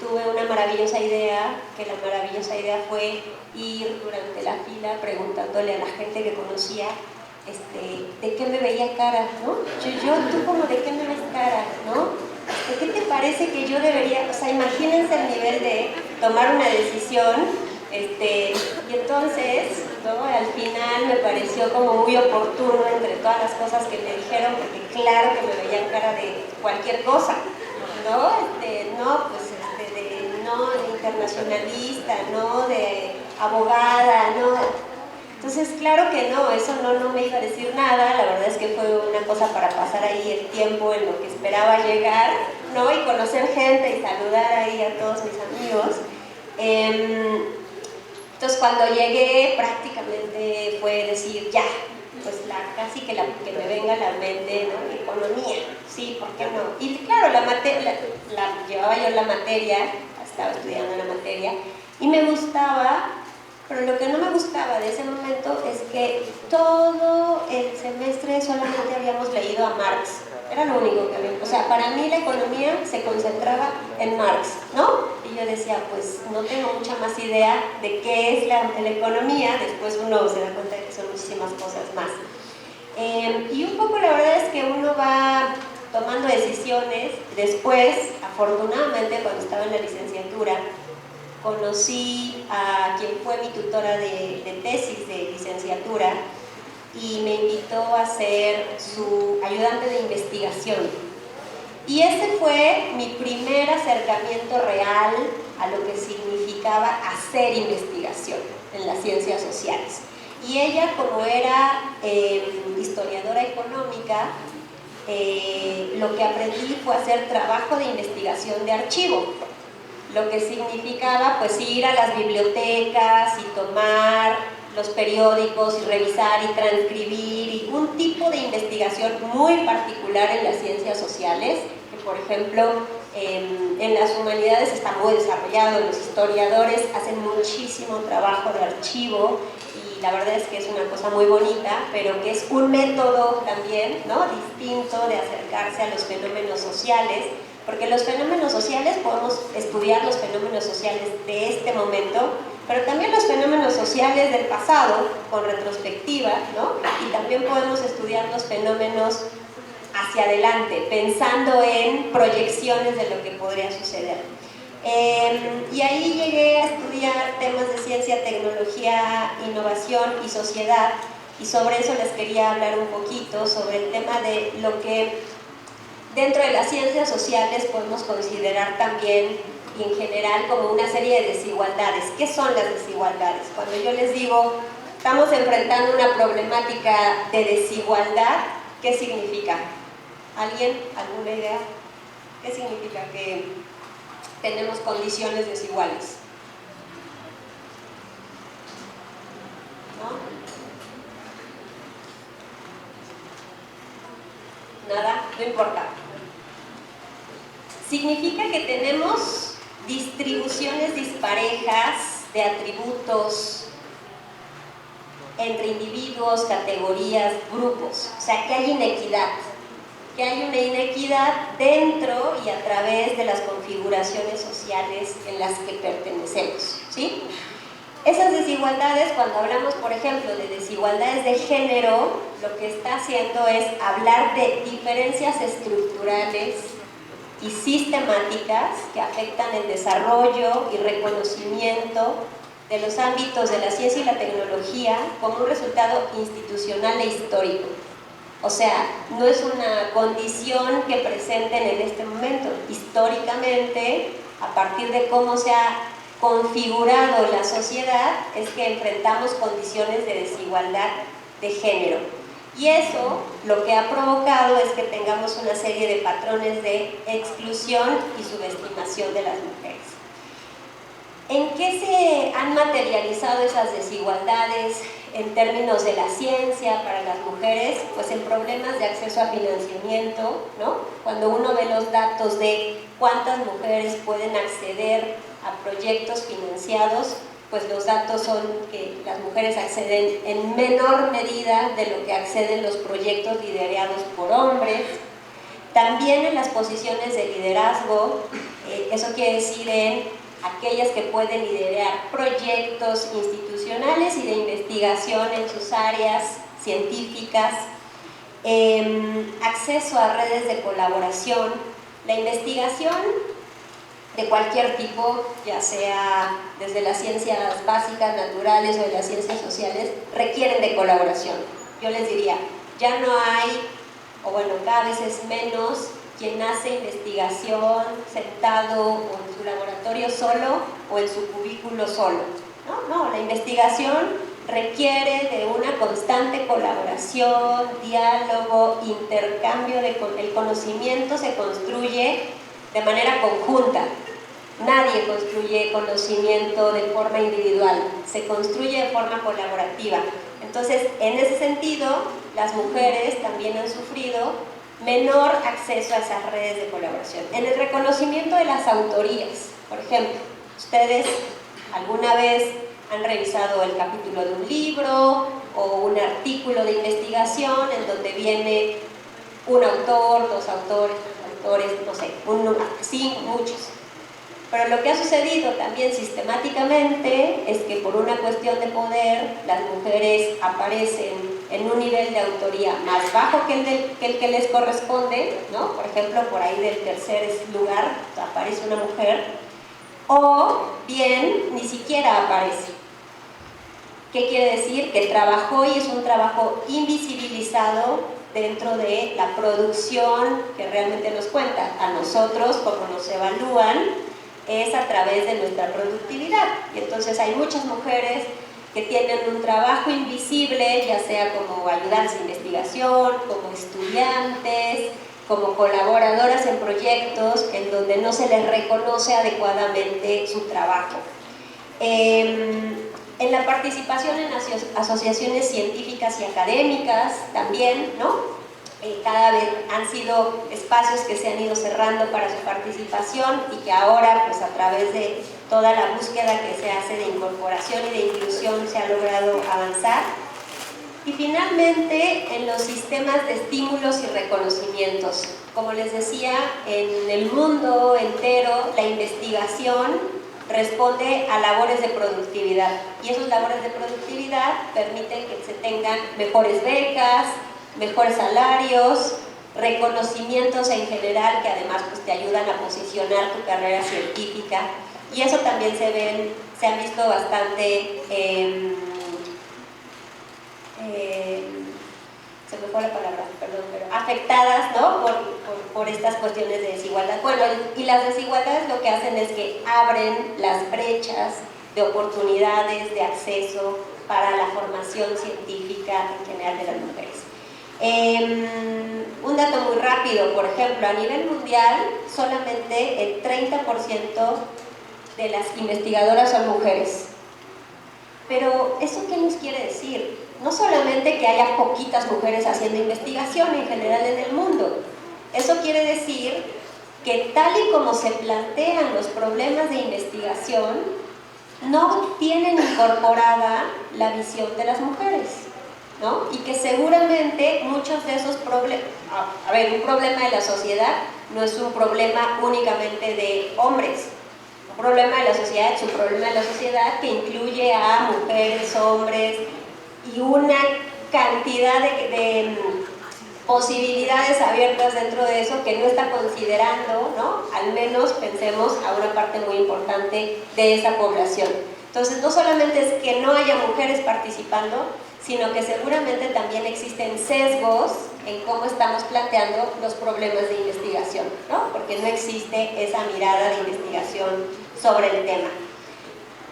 tuve una maravillosa idea, que la maravillosa idea fue ir durante la fila preguntándole a la gente que conocía de qué me veía cara, ¿no? Tú como de qué me ves cara, ¿no? ¿De qué te parece que yo debería? O sea, imagínense el nivel de tomar una decisión, y entonces, ¿no?, al final me pareció como muy oportuno entre todas las cosas que me dijeron, porque claro que me veían cara de cualquier cosa, ¿no? No de internacionalista, no de abogada, no. Entonces, claro que no, eso no me iba a decir nada, la verdad es que fue una cosa para pasar ahí el tiempo en lo que esperaba llegar, ¿no?, y conocer gente y saludar ahí a todos mis amigos. Entonces, cuando llegué, prácticamente fue decir, ya, pues casi que me venga a la mente, ¿no?, economía, sí, ¿por qué no? Y claro, llevaba yo la materia, estaba estudiando la materia, y me gustaba, pero lo que no me gustaba de ese momento es que todo el semestre solamente habíamos leído a Marx, era lo único que había. O sea, para mí la economía se concentraba en Marx, ¿no? Y yo decía, pues no tengo mucha más idea de qué es la economía, después uno se da cuenta de que son muchísimas cosas más. Y un poco la verdad es que uno va tomando decisiones. Después, afortunadamente, cuando estaba en la licenciatura, conocí a quien fue mi tutora de tesis de licenciatura y me invitó a ser su ayudante de investigación. Y ese fue mi primer acercamiento real a lo que significaba hacer investigación en las ciencias sociales. Y ella, como era historiadora económica, lo que aprendí fue hacer trabajo de investigación de archivo, lo que significaba pues ir a las bibliotecas y tomar los periódicos y revisar y transcribir, y un tipo de investigación muy particular en las ciencias sociales, que por ejemplo en las humanidades está muy desarrollado. Los historiadores hacen muchísimo trabajo de archivo y la verdad es que es una cosa muy bonita, pero que es un método también, ¿no?, distinto de acercarse a los fenómenos sociales, porque los fenómenos sociales, podemos estudiar los fenómenos sociales de este momento, pero también los fenómenos sociales del pasado, con retrospectiva, ¿no? Y también podemos estudiar los fenómenos hacia adelante, pensando en proyecciones de lo que podría suceder. Y ahí llegué a estudiar temas de ciencia, tecnología, innovación y sociedad, y sobre eso les quería hablar un poquito, sobre el tema de lo que dentro de las ciencias sociales podemos considerar también, y en general, como una serie de desigualdades. ¿Qué son las desigualdades? Cuando yo les digo, estamos enfrentando una problemática de desigualdad, ¿qué significa? ¿Alguien? ¿Alguna idea? ¿Qué significa que tenemos condiciones desiguales? ¿No? ¿Nada? No importa. significa que tenemos distribuciones disparejas de atributos entre individuos, categorías, grupos. O sea, que hay inequidad. Que hay una inequidad dentro y a través de las configuraciones sociales en las que pertenecemos, ¿sí? Esas desigualdades, cuando hablamos, por ejemplo, de desigualdades de género, lo que está haciendo es hablar de diferencias estructurales y sistemáticas que afectan el desarrollo y reconocimiento de los ámbitos de la ciencia y la tecnología como un resultado institucional e histórico. O sea, no es una condición que presenten en este momento. Históricamente, a partir de cómo se ha configurado la sociedad, es que enfrentamos condiciones de desigualdad de género. Y eso lo que ha provocado es que tengamos una serie de patrones de exclusión y subestimación de las mujeres. ¿En qué se han materializado esas desigualdades en términos de la ciencia para las mujeres? Pues en problemas de acceso a financiamiento, ¿no? Cuando uno ve los datos de cuántas mujeres pueden acceder a proyectos financiados, pues los datos son que las mujeres acceden en menor medida de lo que acceden los proyectos liderados por hombres. También en las posiciones de liderazgo, eso quiere decir en aquellas que pueden liderar proyectos institucionales y de investigación en sus áreas científicas, acceso a redes de colaboración, la investigación de cualquier tipo, ya sea desde las ciencias básicas, naturales o de las ciencias sociales, requieren de colaboración. Yo les diría, ya no hay, o bueno, cada vez es menos quien hace investigación sentado o en su laboratorio solo o en su cubículo solo. No, la investigación requiere de una constante colaboración, diálogo, intercambio el conocimiento se construye de manera conjunta. Nadie construye conocimiento de forma individual, se construye de forma colaborativa. Entonces, en ese sentido, las mujeres también han sufrido menor acceso a esas redes de colaboración. En el reconocimiento de las autorías, por ejemplo, ustedes alguna vez han revisado el capítulo de un libro o un artículo de investigación en donde viene un autor, dos autores, no sé, sí, muchos. Pero lo que ha sucedido también sistemáticamente es que por una cuestión de poder las mujeres aparecen en un nivel de autoría más bajo que el que les corresponde, ¿no? Por ejemplo, por ahí del tercer lugar aparece una mujer, o bien ni siquiera aparece. ¿Qué quiere decir? Que trabajó y es un trabajo invisibilizado dentro de la producción que realmente nos cuenta. A nosotros, como nos evalúan, es a través de nuestra productividad. Y entonces hay muchas mujeres que tienen un trabajo invisible, ya sea como ayudantes de investigación, como estudiantes, como colaboradoras en proyectos en donde no se les reconoce adecuadamente su trabajo. En la participación en asociaciones científicas y académicas también, ¿no? Cada vez han sido espacios que se han ido cerrando para su participación y que ahora, pues a través de toda la búsqueda que se hace de incorporación y de inclusión, se ha logrado avanzar. Y finalmente, en los sistemas de estímulos y reconocimientos. Como les decía, en el mundo entero, la investigación responde a labores de productividad. Y esas labores de productividad permiten que se tengan mejores becas, mejores salarios, reconocimientos en general que además pues, te ayudan a posicionar tu carrera científica. Y eso también se han visto bastante, se me fue la palabra, perdón, pero afectadas, ¿no? por estas cuestiones de desigualdad. Bueno, y las desigualdades lo que hacen es que abren las brechas de oportunidades, de acceso para la formación científica en general de las mujeres. Un dato muy rápido, por ejemplo, a nivel mundial solamente el 30% de las investigadoras son mujeres. Pero ¿eso qué nos quiere decir? No solamente que haya poquitas mujeres haciendo investigación en general en el mundo, eso quiere decir que tal y como se plantean los problemas de investigación, no tienen incorporada la visión de las mujeres, ¿no? Y que seguramente muchos de esos problemas, a ver, un problema de la sociedad no es un problema únicamente de hombres. Un problema de la sociedad es un problema de la sociedad que incluye a mujeres, hombres y una cantidad de posibilidades abiertas dentro de eso que no está considerando, ¿no? Al menos pensemos a una parte muy importante de esa población. Entonces, no solamente es que no haya mujeres participando, sino que seguramente también existen sesgos en cómo estamos planteando los problemas de investigación, ¿no? Porque no existe esa mirada de investigación sobre el tema.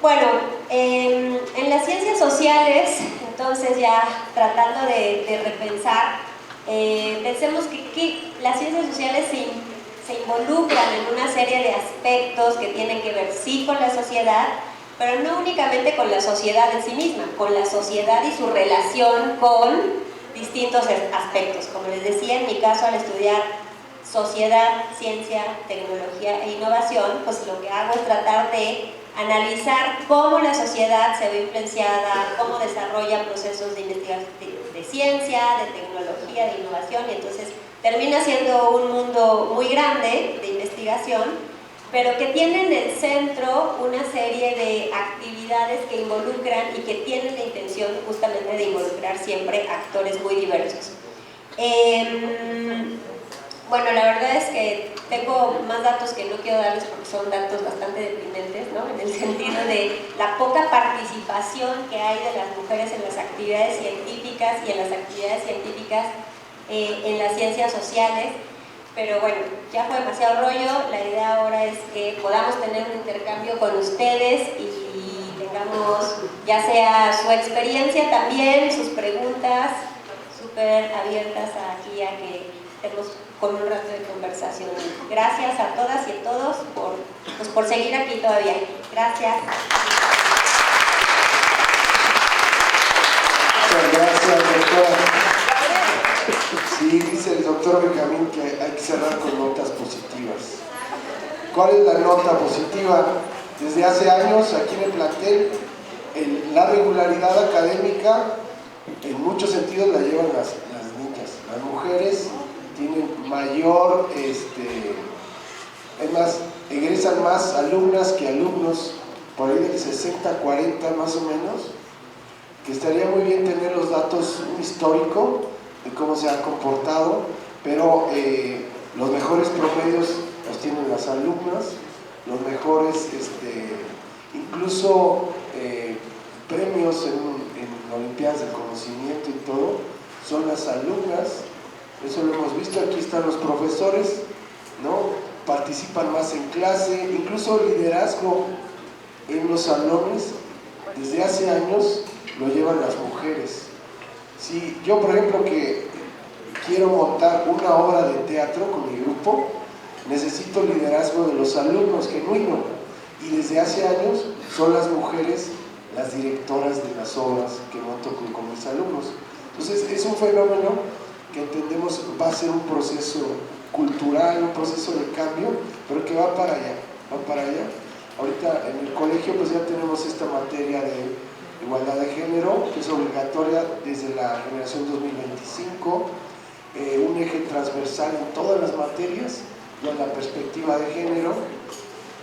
Bueno, en las ciencias sociales, entonces ya tratando de repensar, pensemos que las ciencias sociales se involucran en una serie de aspectos que tienen que ver sí con la sociedad, pero no únicamente con la sociedad en sí misma, con la sociedad y su relación con distintos aspectos. Como les decía, en mi caso, al estudiar sociedad, ciencia, tecnología e innovación, pues lo que hago es tratar de analizar cómo la sociedad se ve influenciada, cómo desarrolla procesos de investigación, de ciencia, de tecnología, de innovación, y entonces termina siendo un mundo muy grande de investigación, pero que tiene en el centro una serie de actividades que involucran y que tienen la intención justamente de involucrar siempre actores muy diversos. Bueno, la verdad es que tengo más datos que no quiero darles porque son datos bastante deprimentes, ¿no? En el sentido de la poca participación que hay de las mujeres en las actividades científicas y en las actividades científicas en las ciencias sociales. Pero bueno, ya fue demasiado rollo. La idea ahora es que podamos tener un intercambio con ustedes y tengamos ya sea su experiencia también, sus preguntas súper abiertas aquí a que estemos con un rato de conversación. Gracias a todas y a todos por seguir aquí todavía. Gracias. Muchas gracias, doctora. Sí, dice el doctor Benjamín que hay que cerrar con notas positivas. ¿Cuál es la nota positiva? Desde hace años aquí en el plantel, la regularidad académica en muchos sentidos la llevan las niñas. Las mujeres tienen mayor, es más, egresan más alumnas que alumnos, por ahí del 60-40 más o menos, que estaría muy bien tener los datos, un histórico de cómo se ha comportado, pero los mejores promedios los tienen las alumnas, los mejores, incluso premios en Olimpiadas del Conocimiento y todo, son las alumnas. Eso lo hemos visto. Aquí están los profesores, ¿no? Participan más en clase, incluso liderazgo en los salones, desde hace años lo llevan las mujeres. Si yo, por ejemplo, que quiero montar una obra de teatro con mi grupo, necesito liderazgo de los alumnos, genuino, y desde hace años son las mujeres las directoras de las obras que monto con mis alumnos. Entonces es un fenómeno que entendemos va a ser un proceso cultural, un proceso de cambio, pero que va para allá, va para allá. Ahorita en el colegio pues ya tenemos esta materia de igualdad de género, que es obligatoria desde la generación 2025, un eje transversal en todas las materias, con la perspectiva de género,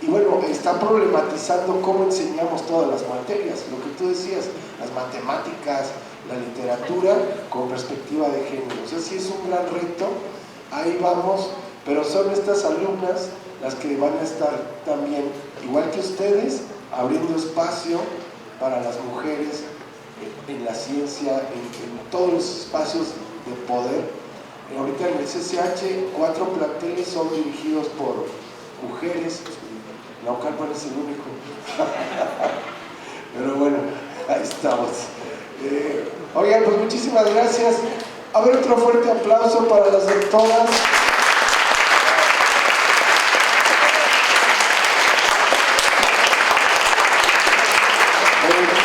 y bueno, está problematizando cómo enseñamos todas las materias, lo que tú decías, las matemáticas, la literatura, con perspectiva de género. O sea, sí es un gran reto, ahí vamos, pero son estas alumnas las que van a estar también, igual que ustedes, abriendo espacio para las mujeres en la ciencia, en todos los espacios de poder. Ahorita en el CCH 4 planteles son dirigidos por mujeres, Naucalpan es el único, pero bueno, ahí estamos. Oigan, pues muchísimas gracias. A ver, otro fuerte aplauso para las doctoras.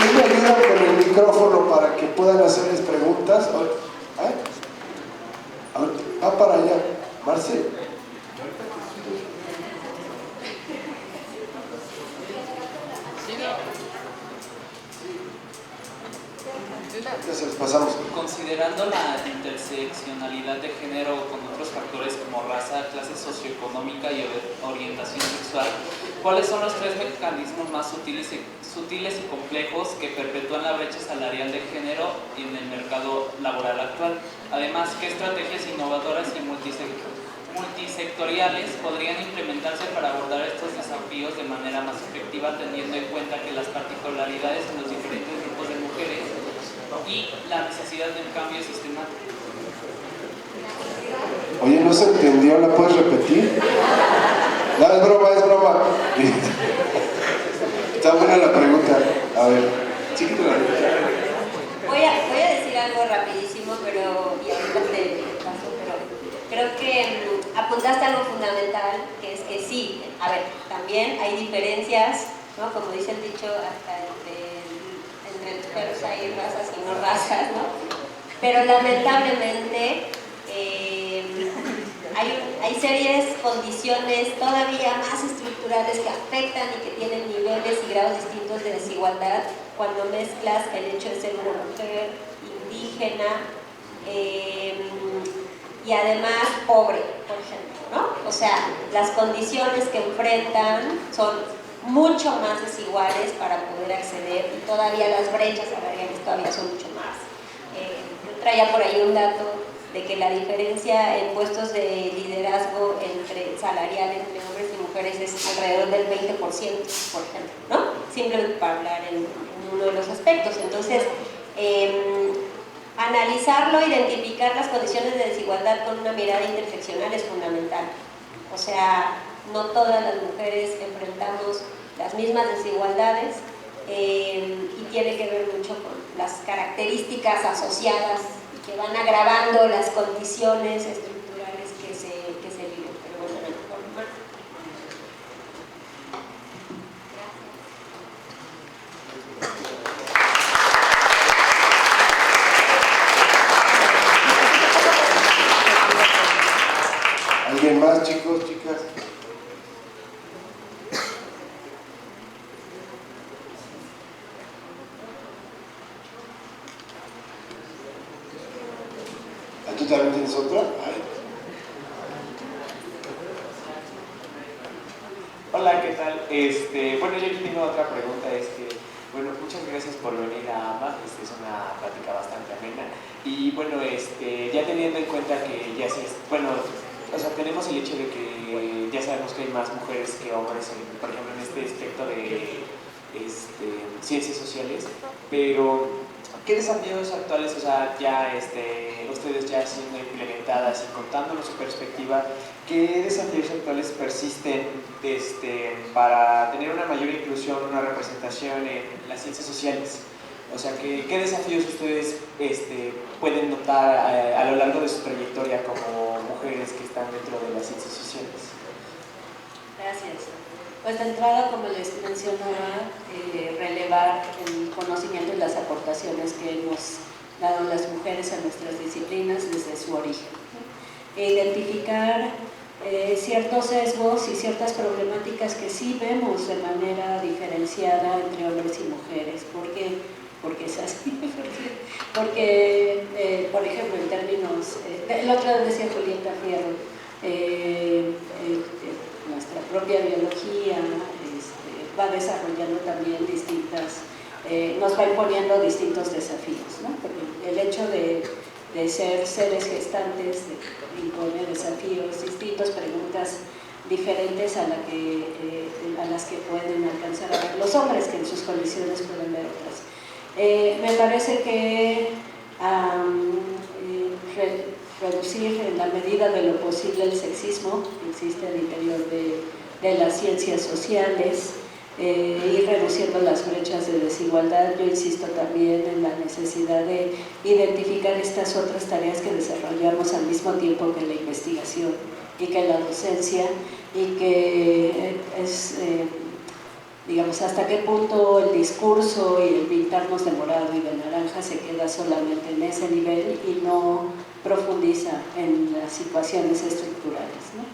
¿Quién me ayuda con el micrófono para que puedan hacerles preguntas? Va para allá, Marce. Ya se les pasamos. Considerando la interseccionalidad de género con otros factores como raza, clase socioeconómica y orientación sexual, ¿cuáles son los tres mecanismos más sutiles y complejos que perpetúan la brecha salarial de género en el mercado laboral actual? Además, ¿qué estrategias innovadoras y multisectoriales podrían implementarse para abordar estos desafíos de manera más efectiva, teniendo en cuenta que las particularidades en los diferentes grupos de mujeres y la necesidad de un cambio sistemático? Oye, ¿no se entendió? ¿La puedes repetir? No, es broma, es broma. Está buena la pregunta. A ver, chiquito. Voy a decir algo rapidísimo, pero y ahorita te paso, pero creo que apuntaste algo fundamental, que es que sí, a ver, también hay diferencias, ¿no? Como dice el dicho, hasta entre los perros hay razas y no razas, ¿no? Pero lamentablemente hay serias condiciones todavía más estructurales que afectan y que tienen niveles y grados distintos de desigualdad cuando mezclas el hecho de ser una mujer indígena y además pobre, por ejemplo, ¿no? O sea, las condiciones que enfrentan son mucho más desiguales para poder acceder y todavía las brechas salariales todavía son mucho más. Yo traía por ahí un dato de que la diferencia en puestos de liderazgo salarial entre hombres y mujeres es alrededor del 20%, por ejemplo, ¿no? Simplemente para hablar en uno de los aspectos. Entonces, analizarlo, identificar las condiciones de desigualdad con una mirada interseccional es fundamental. O sea, no todas las mujeres enfrentamos las mismas desigualdades y tiene que ver mucho con las características asociadas que van agravando las condiciones estructurales que se viven. Pero bueno, no importa. Gracias. ¿Alguien más, chicos, chicas? ¿Tú también tienes otra? Ay. Hola, ¿qué tal? Bueno, yo aquí tengo otra pregunta, bueno, muchas gracias por venir a AMA, es una plática bastante amena, y bueno, ya teniendo en cuenta que bueno, o sea, tenemos el hecho de que ya sabemos que hay más mujeres que hombres, por ejemplo, en este aspecto de ciencias sociales, pero ¿qué desafíos actuales, o sea, ya ustedes ya siendo implementadas y contándonos su perspectiva, qué desafíos actuales persisten para tener una mayor inclusión, una representación en las ciencias sociales? O sea, ¿qué desafíos ustedes pueden notar a lo largo de su trayectoria como mujeres que están dentro de las ciencias sociales? Gracias. Pues de entrada, como les mencionaba, relevar el conocimiento y las aportaciones que hemos dado las mujeres a nuestras disciplinas desde su origen. Identificar ciertos sesgos y ciertas problemáticas que sí vemos de manera diferenciada entre hombres y mujeres. ¿Por qué? Porque es así. Porque, por ejemplo, en términos... el otro día decía Julieta Fierro, nuestra propia biología va desarrollando también nos va imponiendo distintos desafíos, ¿no? Porque el hecho de ser seres gestantes impone desafíos distintos, preguntas diferentes a las que pueden alcanzar a ver los hombres, que en sus condiciones pueden ver otras. Me parece que reducir en la medida de lo posible el sexismo que existe al interior de las ciencias sociales, ir reduciendo las brechas de desigualdad. Yo insisto también en la necesidad de identificar estas otras tareas que desarrollamos al mismo tiempo que la investigación y que la docencia, y que digamos, hasta qué punto el discurso y el pintarnos de morado y de naranja se queda solamente en ese nivel y no profundiza en las situaciones estructurales, ¿no?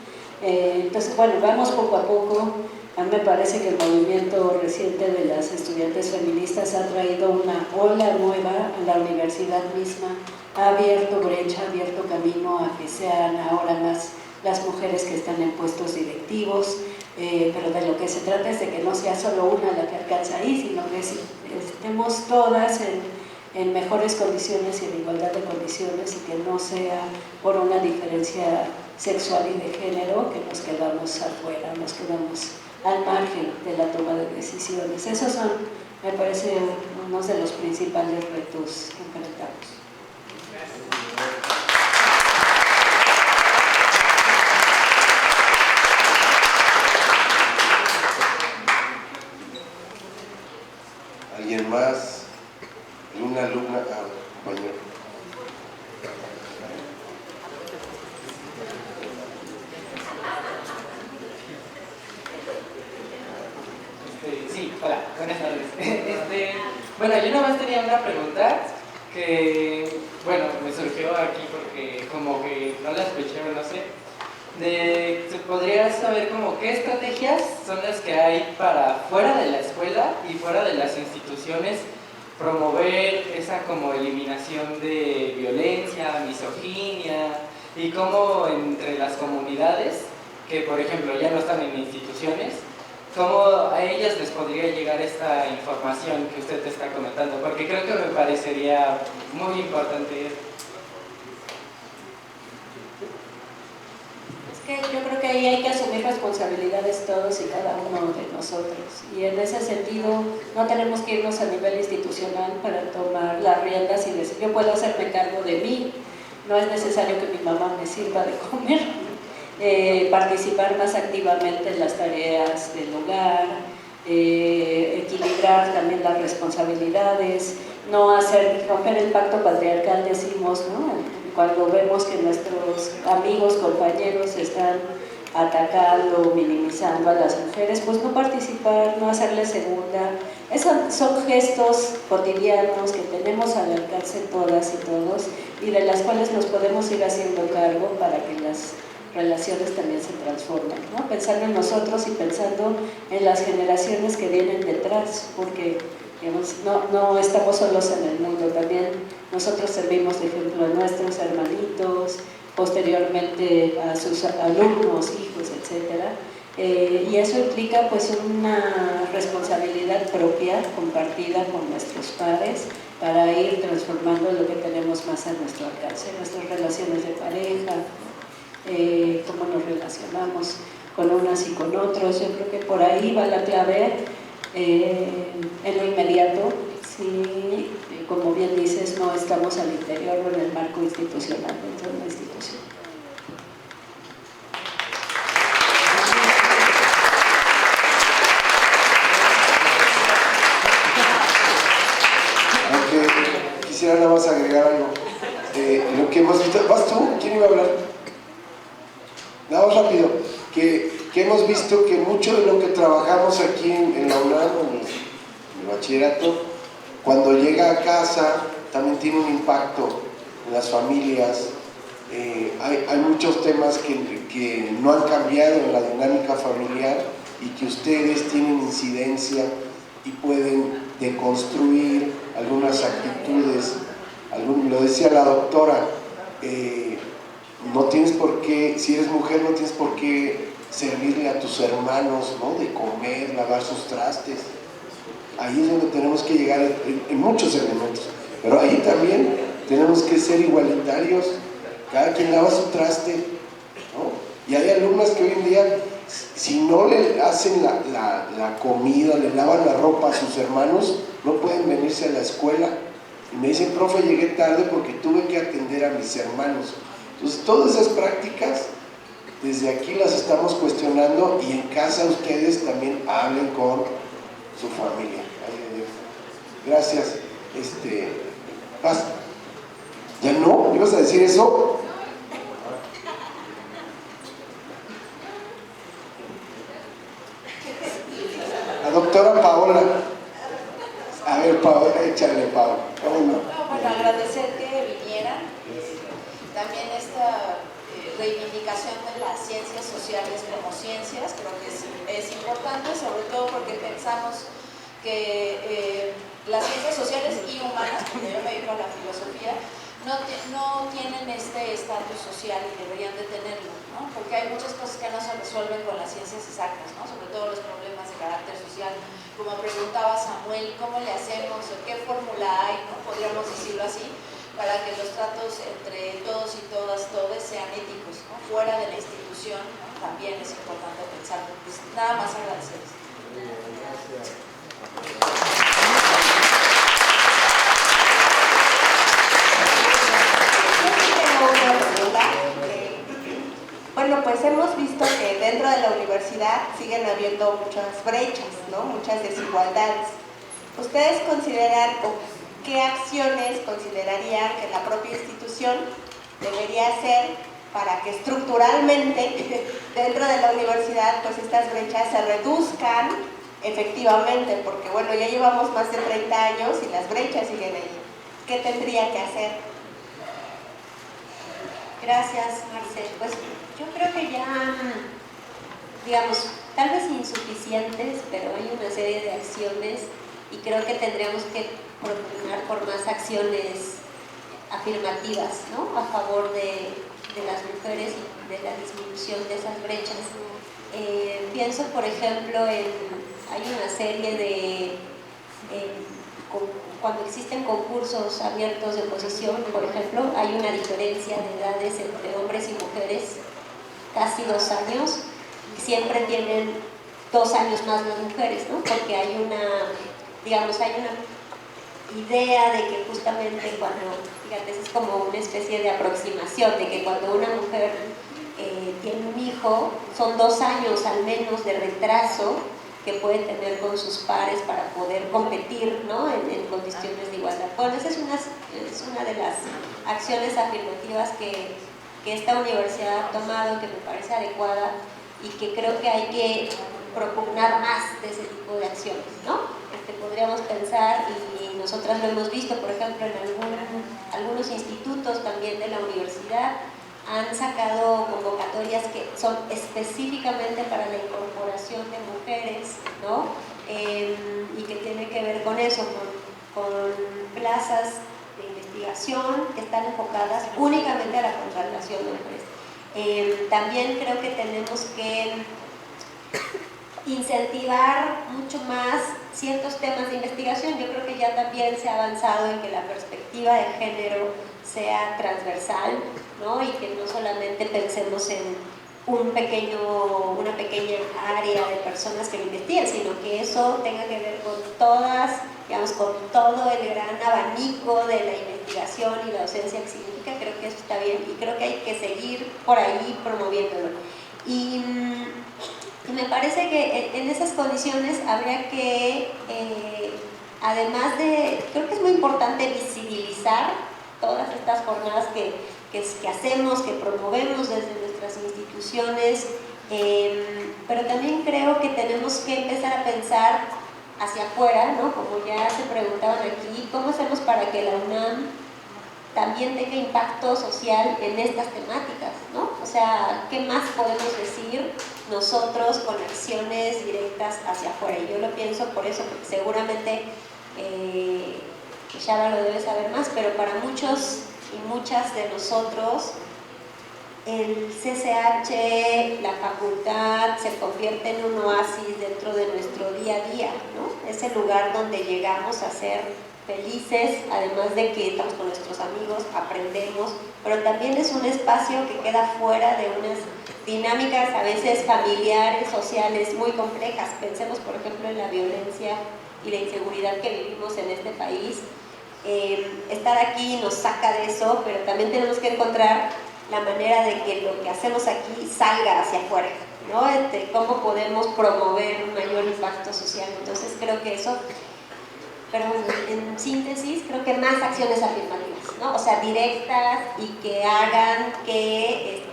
Entonces, bueno, vamos poco a poco A mí me parece que el movimiento reciente de las estudiantes feministas ha traído una ola nueva a la universidad misma, ha abierto brecha, ha abierto camino a que sean ahora más las mujeres que están en puestos directivos, pero de lo que se trata es de que no sea solo una la que alcanza ahí, sino que estemos todas en mejores condiciones y en igualdad de condiciones, y que no sea por una diferencia sexual y de género que nos quedamos afuera, nos quedamos al margen de la toma de decisiones. Esos son, me parece, uno de los principales retos que enfrentamos. ¿Alguien más? ¿Alguna alumna? Compañero. Sí, hola, buenas tardes. Bueno, yo nada más tenía una pregunta que, bueno, me surgió aquí porque como que no la escuché, no sé. ¿Se podría saber como qué estrategias son las que hay para fuera de la escuela y fuera de las instituciones promover esa como eliminación de violencia, misoginia, y cómo entre las comunidades que por ejemplo ya no están en instituciones, cómo a ellas les podría llegar esta información que usted está comentando? Porque creo que me parecería muy importante. Que yo creo que ahí hay que asumir responsabilidades todos y cada uno de nosotros, y en ese sentido no tenemos que irnos a nivel institucional para tomar las riendas y decir yo puedo hacerme cargo de mí, no es necesario que mi mamá me sirva de comer. Participar más activamente en las tareas del hogar, equilibrar también las responsabilidades, no romper el pacto patriarcal, decimos, ¿no? Cuando vemos que nuestros amigos, compañeros están atacando, minimizando a las mujeres, pues no participar, no hacerle segunda. Esos son gestos cotidianos que tenemos al alcance todas y todos, y de las cuales nos podemos ir haciendo cargo para que las relaciones también se transformen, ¿no? Pensando en nosotros y pensando en las generaciones que vienen detrás, porque digamos, no estamos solos en el mundo, también nosotros servimos de ejemplo a nuestros hermanitos, posteriormente a sus alumnos, hijos, etc. Y eso implica pues una responsabilidad propia, compartida con nuestros pares, para ir transformando lo que tenemos más a nuestro alcance, nuestras relaciones de pareja, cómo nos relacionamos con unas y con otros. Yo creo que por ahí va la clave. En lo inmediato, sí, como bien dices, no estamos al interior o en el marco institucional dentro de una institución. Aunque quisiera nada más agregar algo. Lo que hemos visto, ¿vas tú? ¿Quién iba a hablar? Nada más rápido, que hemos visto que mucho de lo que trabajamos aquí en la UNAM, en el bachillerato, cuando llega a casa también tiene un impacto en las familias. Hay muchos temas que no han cambiado en la dinámica familiar y que ustedes tienen incidencia y pueden deconstruir algunas actitudes. Lo decía la doctora, no tienes por qué, si eres mujer no tienes por qué servirle a tus hermanos, ¿no? De comer, lavar sus trastes. Ahí es donde tenemos que llegar en muchos elementos, pero ahí también tenemos que ser igualitarios, cada quien lava su traste, ¿no? Y hay alumnas que hoy en día, si no le hacen la comida, le lavan la ropa a sus hermanos, no pueden venirse a la escuela. Y me dicen, profe, llegué tarde porque tuve que atender a mis hermanos. Entonces, todas esas prácticas, desde aquí las estamos cuestionando, y en casa ustedes también hablen con su familia. Gracias. Paz. ¿Ya no? ¿Ibas a decir eso? La doctora Paola. A ver, Paola, échale, Paola. ¿Cómo no? Bueno, agradecer que vinieran. También esta reivindicación de las ciencias sociales como ciencias. Creo que es importante, sobre todo porque pensamos que las ciencias sociales y humanas, porque yo me dedico a la filosofía, no tienen este estatus social y deberían de tenerlo, ¿no? Porque hay muchas cosas que no se resuelven con las ciencias exactas, ¿no? Sobre todo los problemas de carácter social. Como preguntaba Samuel, ¿cómo le hacemos o qué fórmula hay, ¿no? Podríamos decirlo así, para que los tratos entre todos y todas, todos sean éticos, ¿no? Fuera de la institución, ¿no? También es importante pensarlo. Pues nada más agradecerles. Gracias. Bueno, pues hemos visto que dentro de la universidad siguen habiendo muchas brechas, ¿no? Muchas desigualdades. ¿Ustedes consideran o qué acciones considerarían que la propia institución debería hacer para que estructuralmente dentro de la universidad pues estas brechas se reduzcan efectivamente? Porque bueno, ya llevamos más de 30 años y las brechas siguen ahí. ¿Qué tendría que hacer? Gracias, Marcel. Pues yo creo que ya, digamos, tal vez insuficientes, pero hay una serie de acciones y creo que tendríamos que propugnar por más acciones afirmativas, ¿no? A favor de las mujeres y de la disminución de esas brechas. Pienso, por ejemplo, hay una serie de cuando existen concursos abiertos de oposición, por ejemplo, hay una diferencia de edades entre hombres y mujeres, casi 2 años, siempre tienen 2 años más las mujeres, ¿no? Porque hay una idea de que justamente cuando, fíjate, es como una especie de aproximación, de que cuando una mujer tiene un hijo, son 2 años al menos de retraso que puede tener con sus pares para poder competir, ¿no? en condiciones de igualdad. Bueno, esa es una de las acciones afirmativas que esta universidad ha tomado, que me parece adecuada y que creo que hay que propugnar más de ese tipo de acciones, ¿no? Podríamos pensar, y nosotras lo hemos visto, por ejemplo, en algunos institutos también de la universidad, han sacado convocatorias que son específicamente para la incorporación de mujeres, ¿no? Y que tiene que ver con eso, con plazas de investigación que están enfocadas únicamente a la contratación de mujeres. También creo que tenemos que incentivar mucho más ciertos temas de investigación. Yo creo que ya también se ha avanzado en que la perspectiva de género sea transversal, ¿no? Y que no solamente pensemos en una pequeña área de personas que lo investiguen, sino que eso tenga que ver con todas, digamos, con todo el gran abanico de la investigación y la docencia que significa. Creo que eso está bien y creo que hay que seguir por ahí promoviéndolo. Y me parece que en esas condiciones habría que, además de, creo que es muy importante visibilizar todas estas jornadas que hacemos, que promovemos desde nuestras instituciones, pero también creo que tenemos que empezar a pensar hacia afuera, ¿no? Como ya se preguntaban aquí, ¿cómo hacemos para que la UNAM también tenga impacto social en estas temáticas, ¿no? O sea, ¿qué más podemos decir nosotros con acciones directas hacia afuera? Y yo lo pienso por eso, porque seguramente Shaba lo debe saber más, pero para muchos y muchas de nosotros el CCH, la facultad, se convierte en un oasis dentro de nuestro día a día, ¿no? Es el lugar donde llegamos a ser felices, además de que estamos con nuestros amigos, aprendemos, pero también es un espacio que queda fuera de unas dinámicas a veces familiares, sociales muy complejas. Pensemos, por ejemplo, en la violencia y la inseguridad que vivimos en este país. Estar aquí nos saca de eso, pero también tenemos que encontrar la manera de que lo que hacemos aquí salga hacia afuera, ¿no? Cómo podemos promover un mayor impacto social. Entonces creo que eso, pero en síntesis, creo que más acciones afirmativas, ¿no? O sea, directas y que hagan que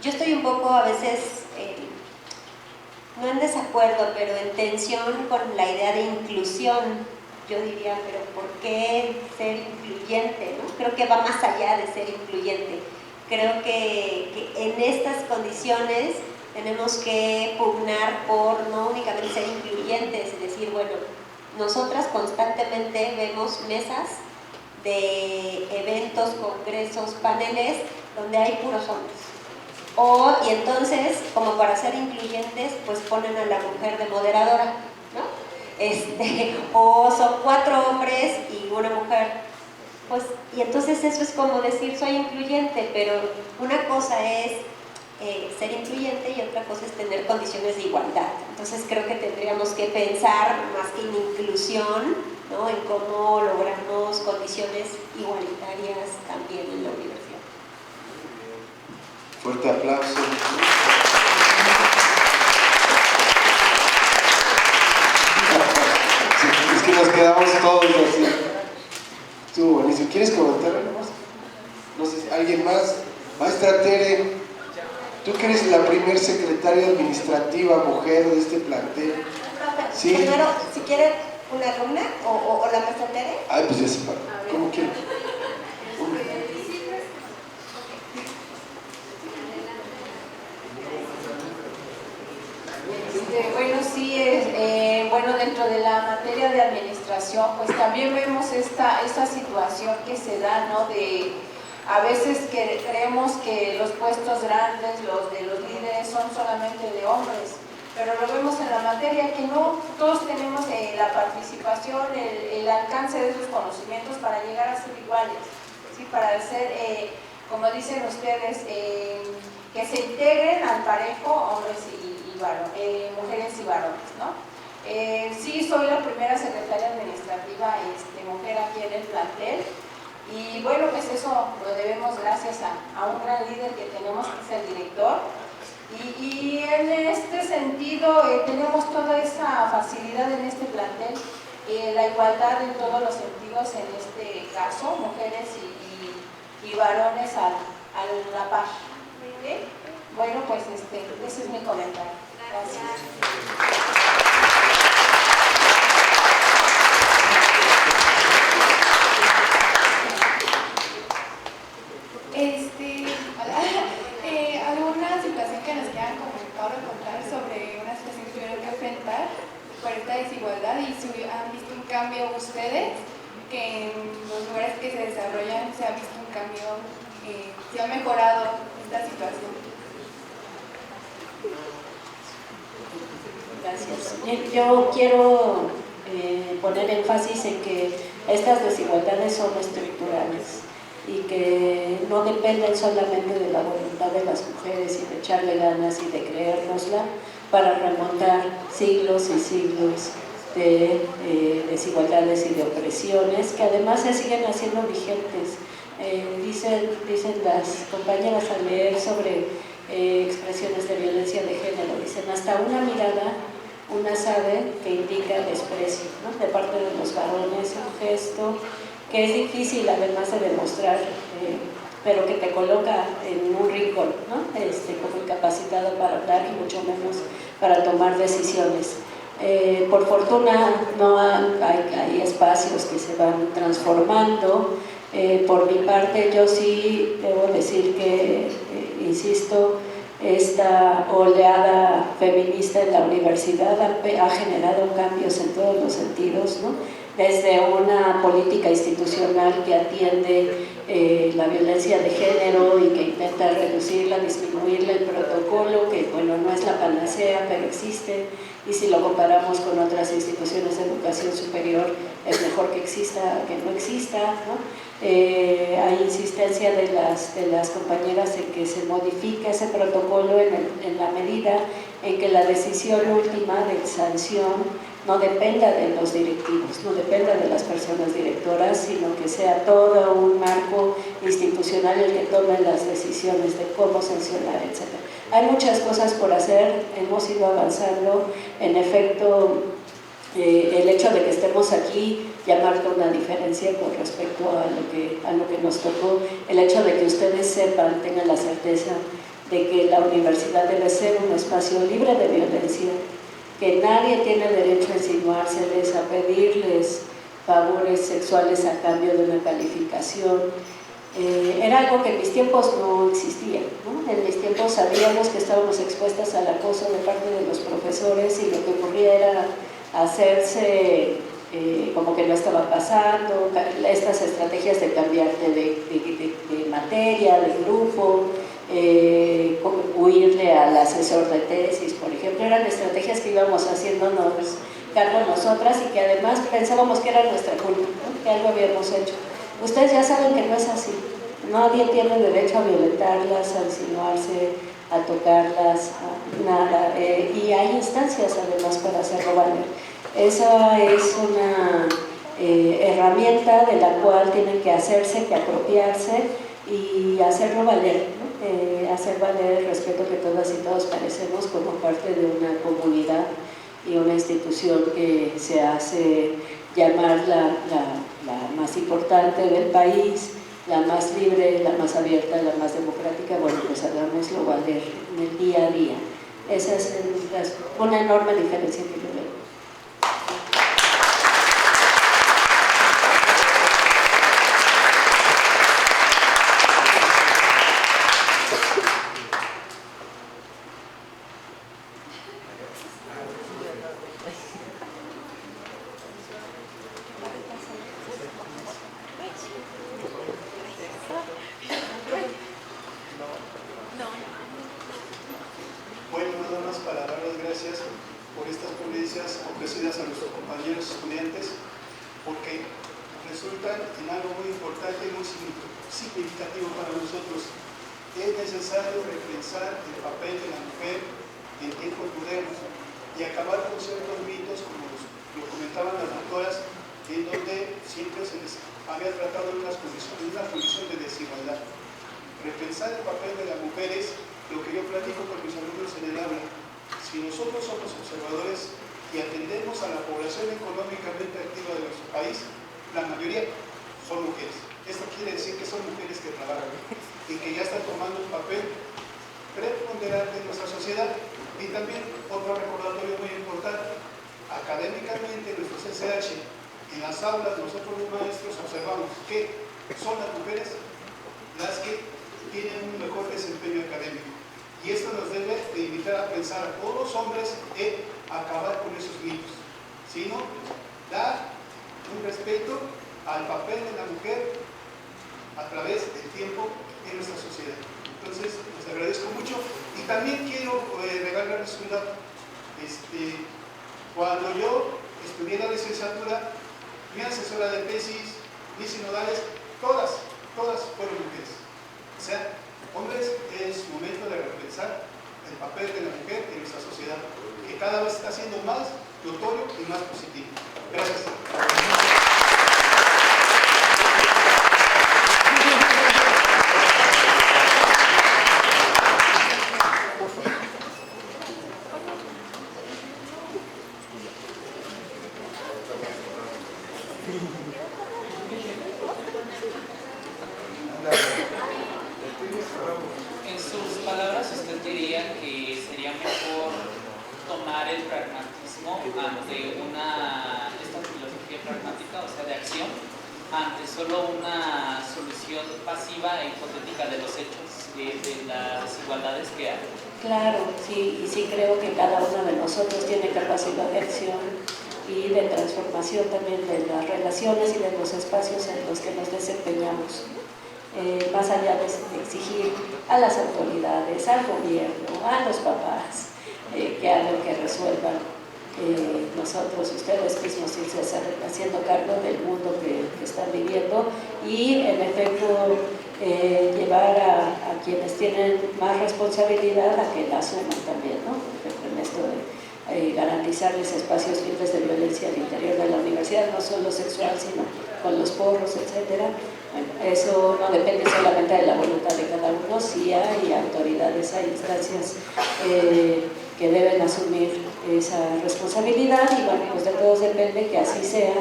yo estoy un poco a veces, no en desacuerdo, pero en tensión con la idea de inclusión. Yo diría, pero ¿por qué ser incluyente, no? Creo que va más allá de ser incluyente. creo que en estas condiciones tenemos que pugnar por no únicamente ser incluyentes, es decir, bueno, nosotras constantemente vemos mesas de eventos, congresos, paneles donde hay puros hombres. Y entonces, como para ser incluyentes, pues ponen a la mujer de moderadora, ¿no? O son 4 hombres y una mujer. Pues, y entonces eso es como decir soy incluyente, pero una cosa es ser incluyente y otra cosa es tener condiciones de igualdad. Entonces creo que tendríamos que pensar más que en inclusión, ¿no? En cómo logramos condiciones igualitarias también en la universidad. Fuerte aplauso. Es que nos quedamos todos así. Estuvo buenísimo. ¿Quieres comentar algo más? No sé, ¿alguien más? Maestra Tere, tú que eres la primer secretaria administrativa mujer de este plantel. Sí. Primero, si quieren una alumna o la maestra Tere. Ay, pues ya se para. ¿Cómo quieren? Bueno, sí, bueno, dentro de la materia de administración, pues también vemos esta situación que se da, ¿no? De a veces que creemos que los puestos grandes, los de los líderes, son solamente de hombres, pero lo vemos en la materia que no, todos tenemos la participación, el alcance de esos conocimientos para llegar a ser iguales, ¿sí? Para ser, como dicen ustedes, que se integren al parejo hombres y mujeres y varones, ¿no? Sí, soy la primera secretaria administrativa mujer aquí en el plantel y bueno, pues eso lo debemos gracias a un gran líder que tenemos, que es el director, y en este sentido tenemos toda esa facilidad en este plantel, la igualdad en todos los sentidos, en este caso, mujeres y varones a la par. ¿Sí? Bueno, pues ese es mi comentario. Gracias. ¿Alguna situación que nos quieran comentar o contar sobre una situación que tuvieron que enfrentar por esta desigualdad y si han visto un cambio ustedes, que en los lugares que se desarrollan se ha visto un cambio, se ha mejorado esta situación? Gracias. Yo quiero poner énfasis en que estas desigualdades son estructurales y que no dependen solamente de la voluntad de las mujeres y de echarle ganas y de creérnosla para remontar siglos y siglos de desigualdades y de opresiones que además se siguen haciendo vigentes. Dicen las compañeras al leer sobre expresiones de violencia de género, dicen hasta una mirada una sabe que indica desprecio, ¿no? De parte de los varones, un gesto que es difícil además de demostrar, pero que te coloca en un rincón, ¿no? Como incapacitado para hablar y mucho menos para tomar decisiones. Por fortuna no hay espacios que se van transformando. Por mi parte yo sí debo decir que, insisto, esta oleada feminista en la universidad ha generado cambios en todos los sentidos, ¿no? Desde una política institucional que atiende la violencia de género y que intenta reducirla, disminuirla, el protocolo, que bueno, no es la panacea, pero existe, y si lo comparamos con otras instituciones de educación superior, es mejor que exista que no exista, ¿no? Hay insistencia de las compañeras en que se modifique ese protocolo en la medida en que la decisión última de sanción no dependa de los directivos, no dependa de las personas directoras, sino que sea todo un marco institucional el que tome las decisiones de cómo sancionar, etc. Hay muchas cosas por hacer, hemos ido avanzando, en efecto, el hecho de que estemos aquí ya marca una diferencia con respecto a lo que nos tocó, el hecho de que ustedes sepan, tengan la certeza de que la universidad debe ser un espacio libre de violencia, que nadie tiene derecho a insinuárseles, a pedirles favores sexuales a cambio de una calificación, Era algo que en mis tiempos no existía, ¿no? En mis tiempos sabíamos que estábamos expuestas al acoso de parte de los profesores y lo que ocurría era hacerse como que no estaba pasando, estas estrategias de cambiarte de materia, de grupo, huirle al asesor de tesis, por ejemplo, eran estrategias que íbamos haciéndonos cargo nosotras y que además pensábamos que era nuestra culpa, ¿no? Que algo habíamos hecho. Ustedes ya saben que no es así, nadie tiene derecho a violentarlas, a insinuarse, a tocarlas, a nada, y hay instancias además para hacerlo valer. Esa es una herramienta de la cual tienen que hacerse, que apropiarse y hacerlo valer, ¿no? Hacer valer el respeto que todas y todos merecemos como parte de una comunidad y una institución que se hace llamar la más importante del país, la más libre, la más abierta, la más democrática. Bueno, pues hagámoslo valer en el día a día. Esa es una enorme diferencia que yo veo. Bueno, nada más para dar las gracias por estas ponencias ofrecidas a nuestros compañeros estudiantes, porque resultan en algo muy importante y muy significativo para nosotros. Es necesario repensar el papel de la mujer en tiempos modernos y acabar con ciertos mitos, como lo comentaban las doctoras, en donde siempre se les había tratado en una condición de desigualdad. Repensar el papel de las mujeres, lo que yo platico con mis alumnos en el aula. Si nosotros somos observadores y atendemos a la población económicamente activa de nuestro país, la mayoría son mujeres. Esto quiere decir que son mujeres que trabajan y que ya están tomando un papel preponderante en nuestra sociedad. Y también otro recordatorio muy importante: académicamente en nuestro CCH, en las aulas, nosotros los maestros observamos que son las mujeres las que tienen un mejor desempeño académico. Y esto nos debe de invitar a pensar a todos los hombres en acabar con esos mitos, sino dar un respeto al papel de la mujer a través del tiempo en nuestra sociedad. Entonces, les agradezco mucho y también quiero regalarles un dato. Cuando yo estudié la licenciatura, mi asesora de tesis, mis sinodales, todas fueron mujeres. O sea, hombres, es momento de repensar el papel de la mujer en nuestra sociedad, que cada vez está siendo más notorio y más positivo. Gracias. En sus palabras, usted diría que sería mejor tomar el pragmatismo ante esta filosofía pragmática, o sea, de acción, ante solo una solución pasiva e hipotética de los hechos, de las desigualdades que hay. Claro, sí, y sí creo que cada uno de nosotros tiene capacidad de acción y de transformación también de las relaciones y de los espacios en los que nos desempeñamos. Más allá de exigir a las autoridades, al gobierno, a los papás, que hagan, que resuelvan. Nosotros, ustedes mismos, irse haciendo cargo del mundo que están viviendo y, en efecto, llevar a quienes tienen más responsabilidad a que la asuman también, ¿no? Por ejemplo, en esto de garantizarles espacios libres de violencia al interior de la universidad, no solo sexual, sino con los porros, etcétera. Bueno, eso no depende solamente de la voluntad de cada uno, sí hay autoridades, hay instancias que deben asumir esa responsabilidad y bueno, pues de todos depende que así sea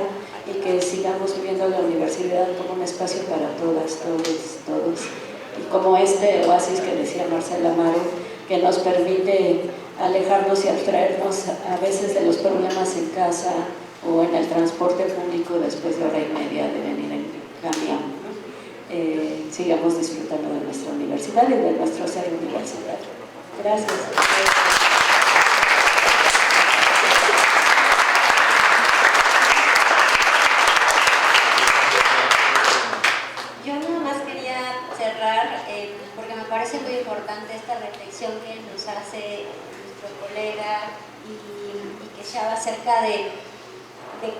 y que sigamos viviendo la universidad como un espacio para todas, todos, y como este oasis que decía Marcela Amaro, que nos permite alejarnos y abstraernos a veces de los problemas en casa o en el transporte público después de hora y media de venir en camión. sigamos disfrutando de nuestra universidad y de nuestro ser universitario. Gracias. Yo nada más quería cerrar, porque me parece muy importante esta reflexión que nos hace nuestro colega y que Shaba acerca de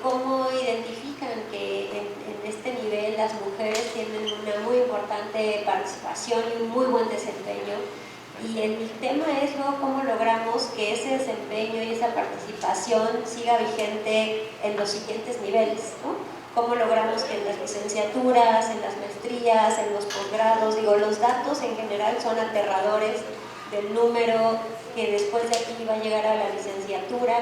cómo identifican que en este nivel las mujeres tienen una muy importante participación y un muy buen desempeño. Y el tema es luego cómo logramos que ese desempeño y esa participación siga vigente en los siguientes niveles, ¿no? Cómo logramos que en las licenciaturas, en las maestrías, en los posgrados, los datos en general son aterradores del número que después de aquí va a llegar a la licenciatura,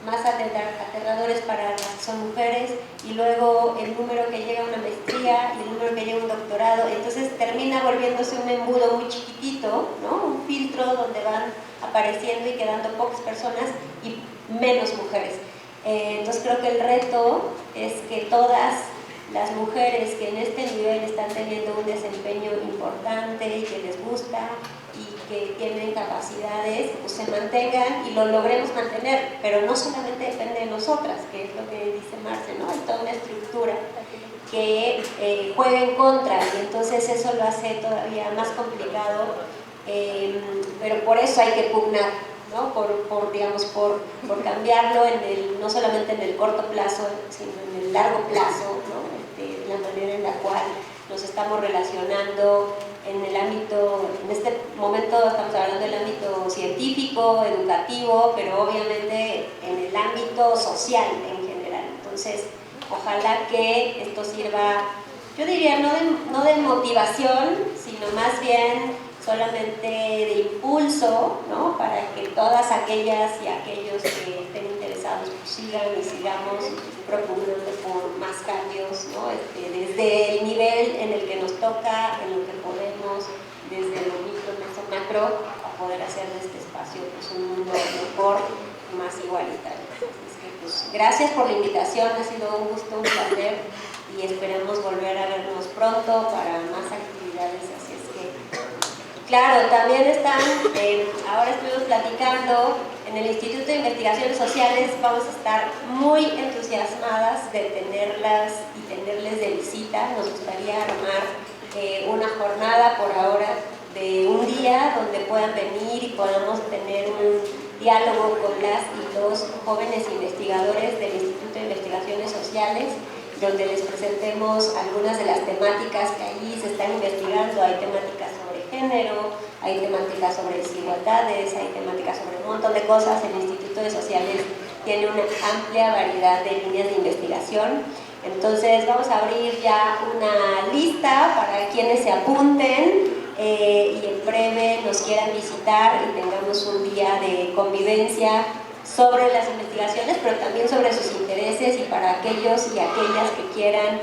más aterradores para las que son mujeres, y luego el número que llega a una maestría y el número que llega a un doctorado. Entonces termina volviéndose un embudo muy chiquitito, ¿no? Un filtro donde van apareciendo y quedando pocas personas y menos mujeres. Entonces creo que el reto es que todas las mujeres que en este nivel están teniendo un desempeño importante y que les gusta y que tienen capacidades, pues se mantengan y lo logremos mantener, pero no solamente depende de nosotras, que es lo que dice Marce, ¿no? Hay toda una estructura que juega en contra, y entonces eso lo hace todavía más complicado, pero por eso hay que pugnar, ¿no? por cambiarlo no solamente en el corto plazo, sino en el largo plazo, ¿no? La manera en la cual nos estamos relacionando en el ámbito, en este momento estamos hablando del ámbito científico, educativo, pero obviamente en el ámbito social en general. Entonces, ojalá que esto sirva, yo diría, no de motivación, sino más bien solamente de impulso, ¿no? Para que todas aquellas y aquellos que estén interesados pues sigan y sigamos procurando por más cambios, ¿no? Desde el nivel en el que nos toca, en lo que podemos, desde lo micro, meso, macro, a poder hacer de este espacio pues, un mundo mejor y más igualitario. Así que, pues, gracias por la invitación, ha sido un gusto, un placer, y esperemos volver a vernos pronto para más actividades. Así es que, claro, también están, ahora estuvimos platicando en el Instituto de Investigaciones Sociales, vamos a estar muy entusiasmadas de tenerlas y tenerles de visita. Nos gustaría armar una jornada por ahora de un día donde puedan venir y podamos tener un diálogo con las y los jóvenes investigadores del Instituto de Investigaciones Sociales, donde les presentemos algunas de las temáticas que allí se están investigando. Hay temáticas sobre género, hay temáticas sobre desigualdades, hay temáticas sobre un montón de cosas. El Instituto de Sociales tiene una amplia variedad de líneas de investigación. Entonces vamos a abrir ya una lista para quienes se apunten y en breve nos quieran visitar y tengamos un día de convivencia sobre las investigaciones, pero también sobre sus intereses, y para aquellos y aquellas que quieran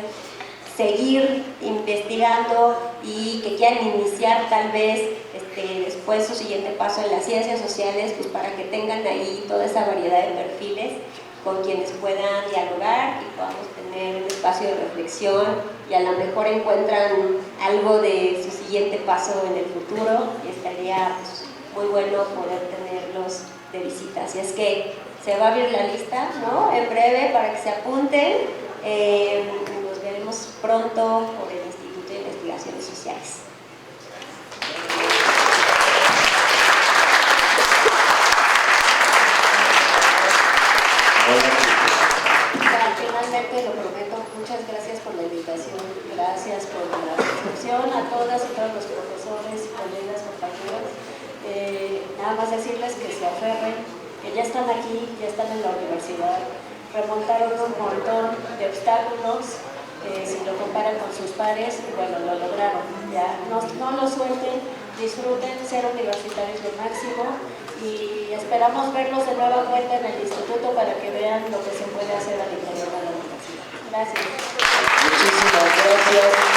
seguir investigando y que quieran iniciar tal vez después su siguiente paso en las ciencias sociales, pues para que tengan ahí toda esa variedad de perfiles con quienes puedan dialogar y podamos tener un espacio de reflexión, y a lo mejor encuentran algo de su siguiente paso en el futuro, y estaría pues, muy bueno poder tenerlos de visita. Así es que se va a abrir la lista, ¿no? En breve, para que se apunten. Nos veremos pronto por el Instituto de Investigaciones Sociales. Finalmente, lo prometo, muchas gracias por la invitación, gracias por la recepción a todas y todos los profesores, colegas, compañeros. Nada más decirles que se aferren, que ya están aquí, ya están en la universidad, remontaron un montón de obstáculos, si lo comparan con sus pares, y bueno, lo lograron. Ya no lo suelten, disfruten ser universitarios lo máximo, y esperamos verlos de nueva cuenta en el instituto para que vean lo que se puede hacer al interior de la universidad. Gracias. Muchísimas gracias.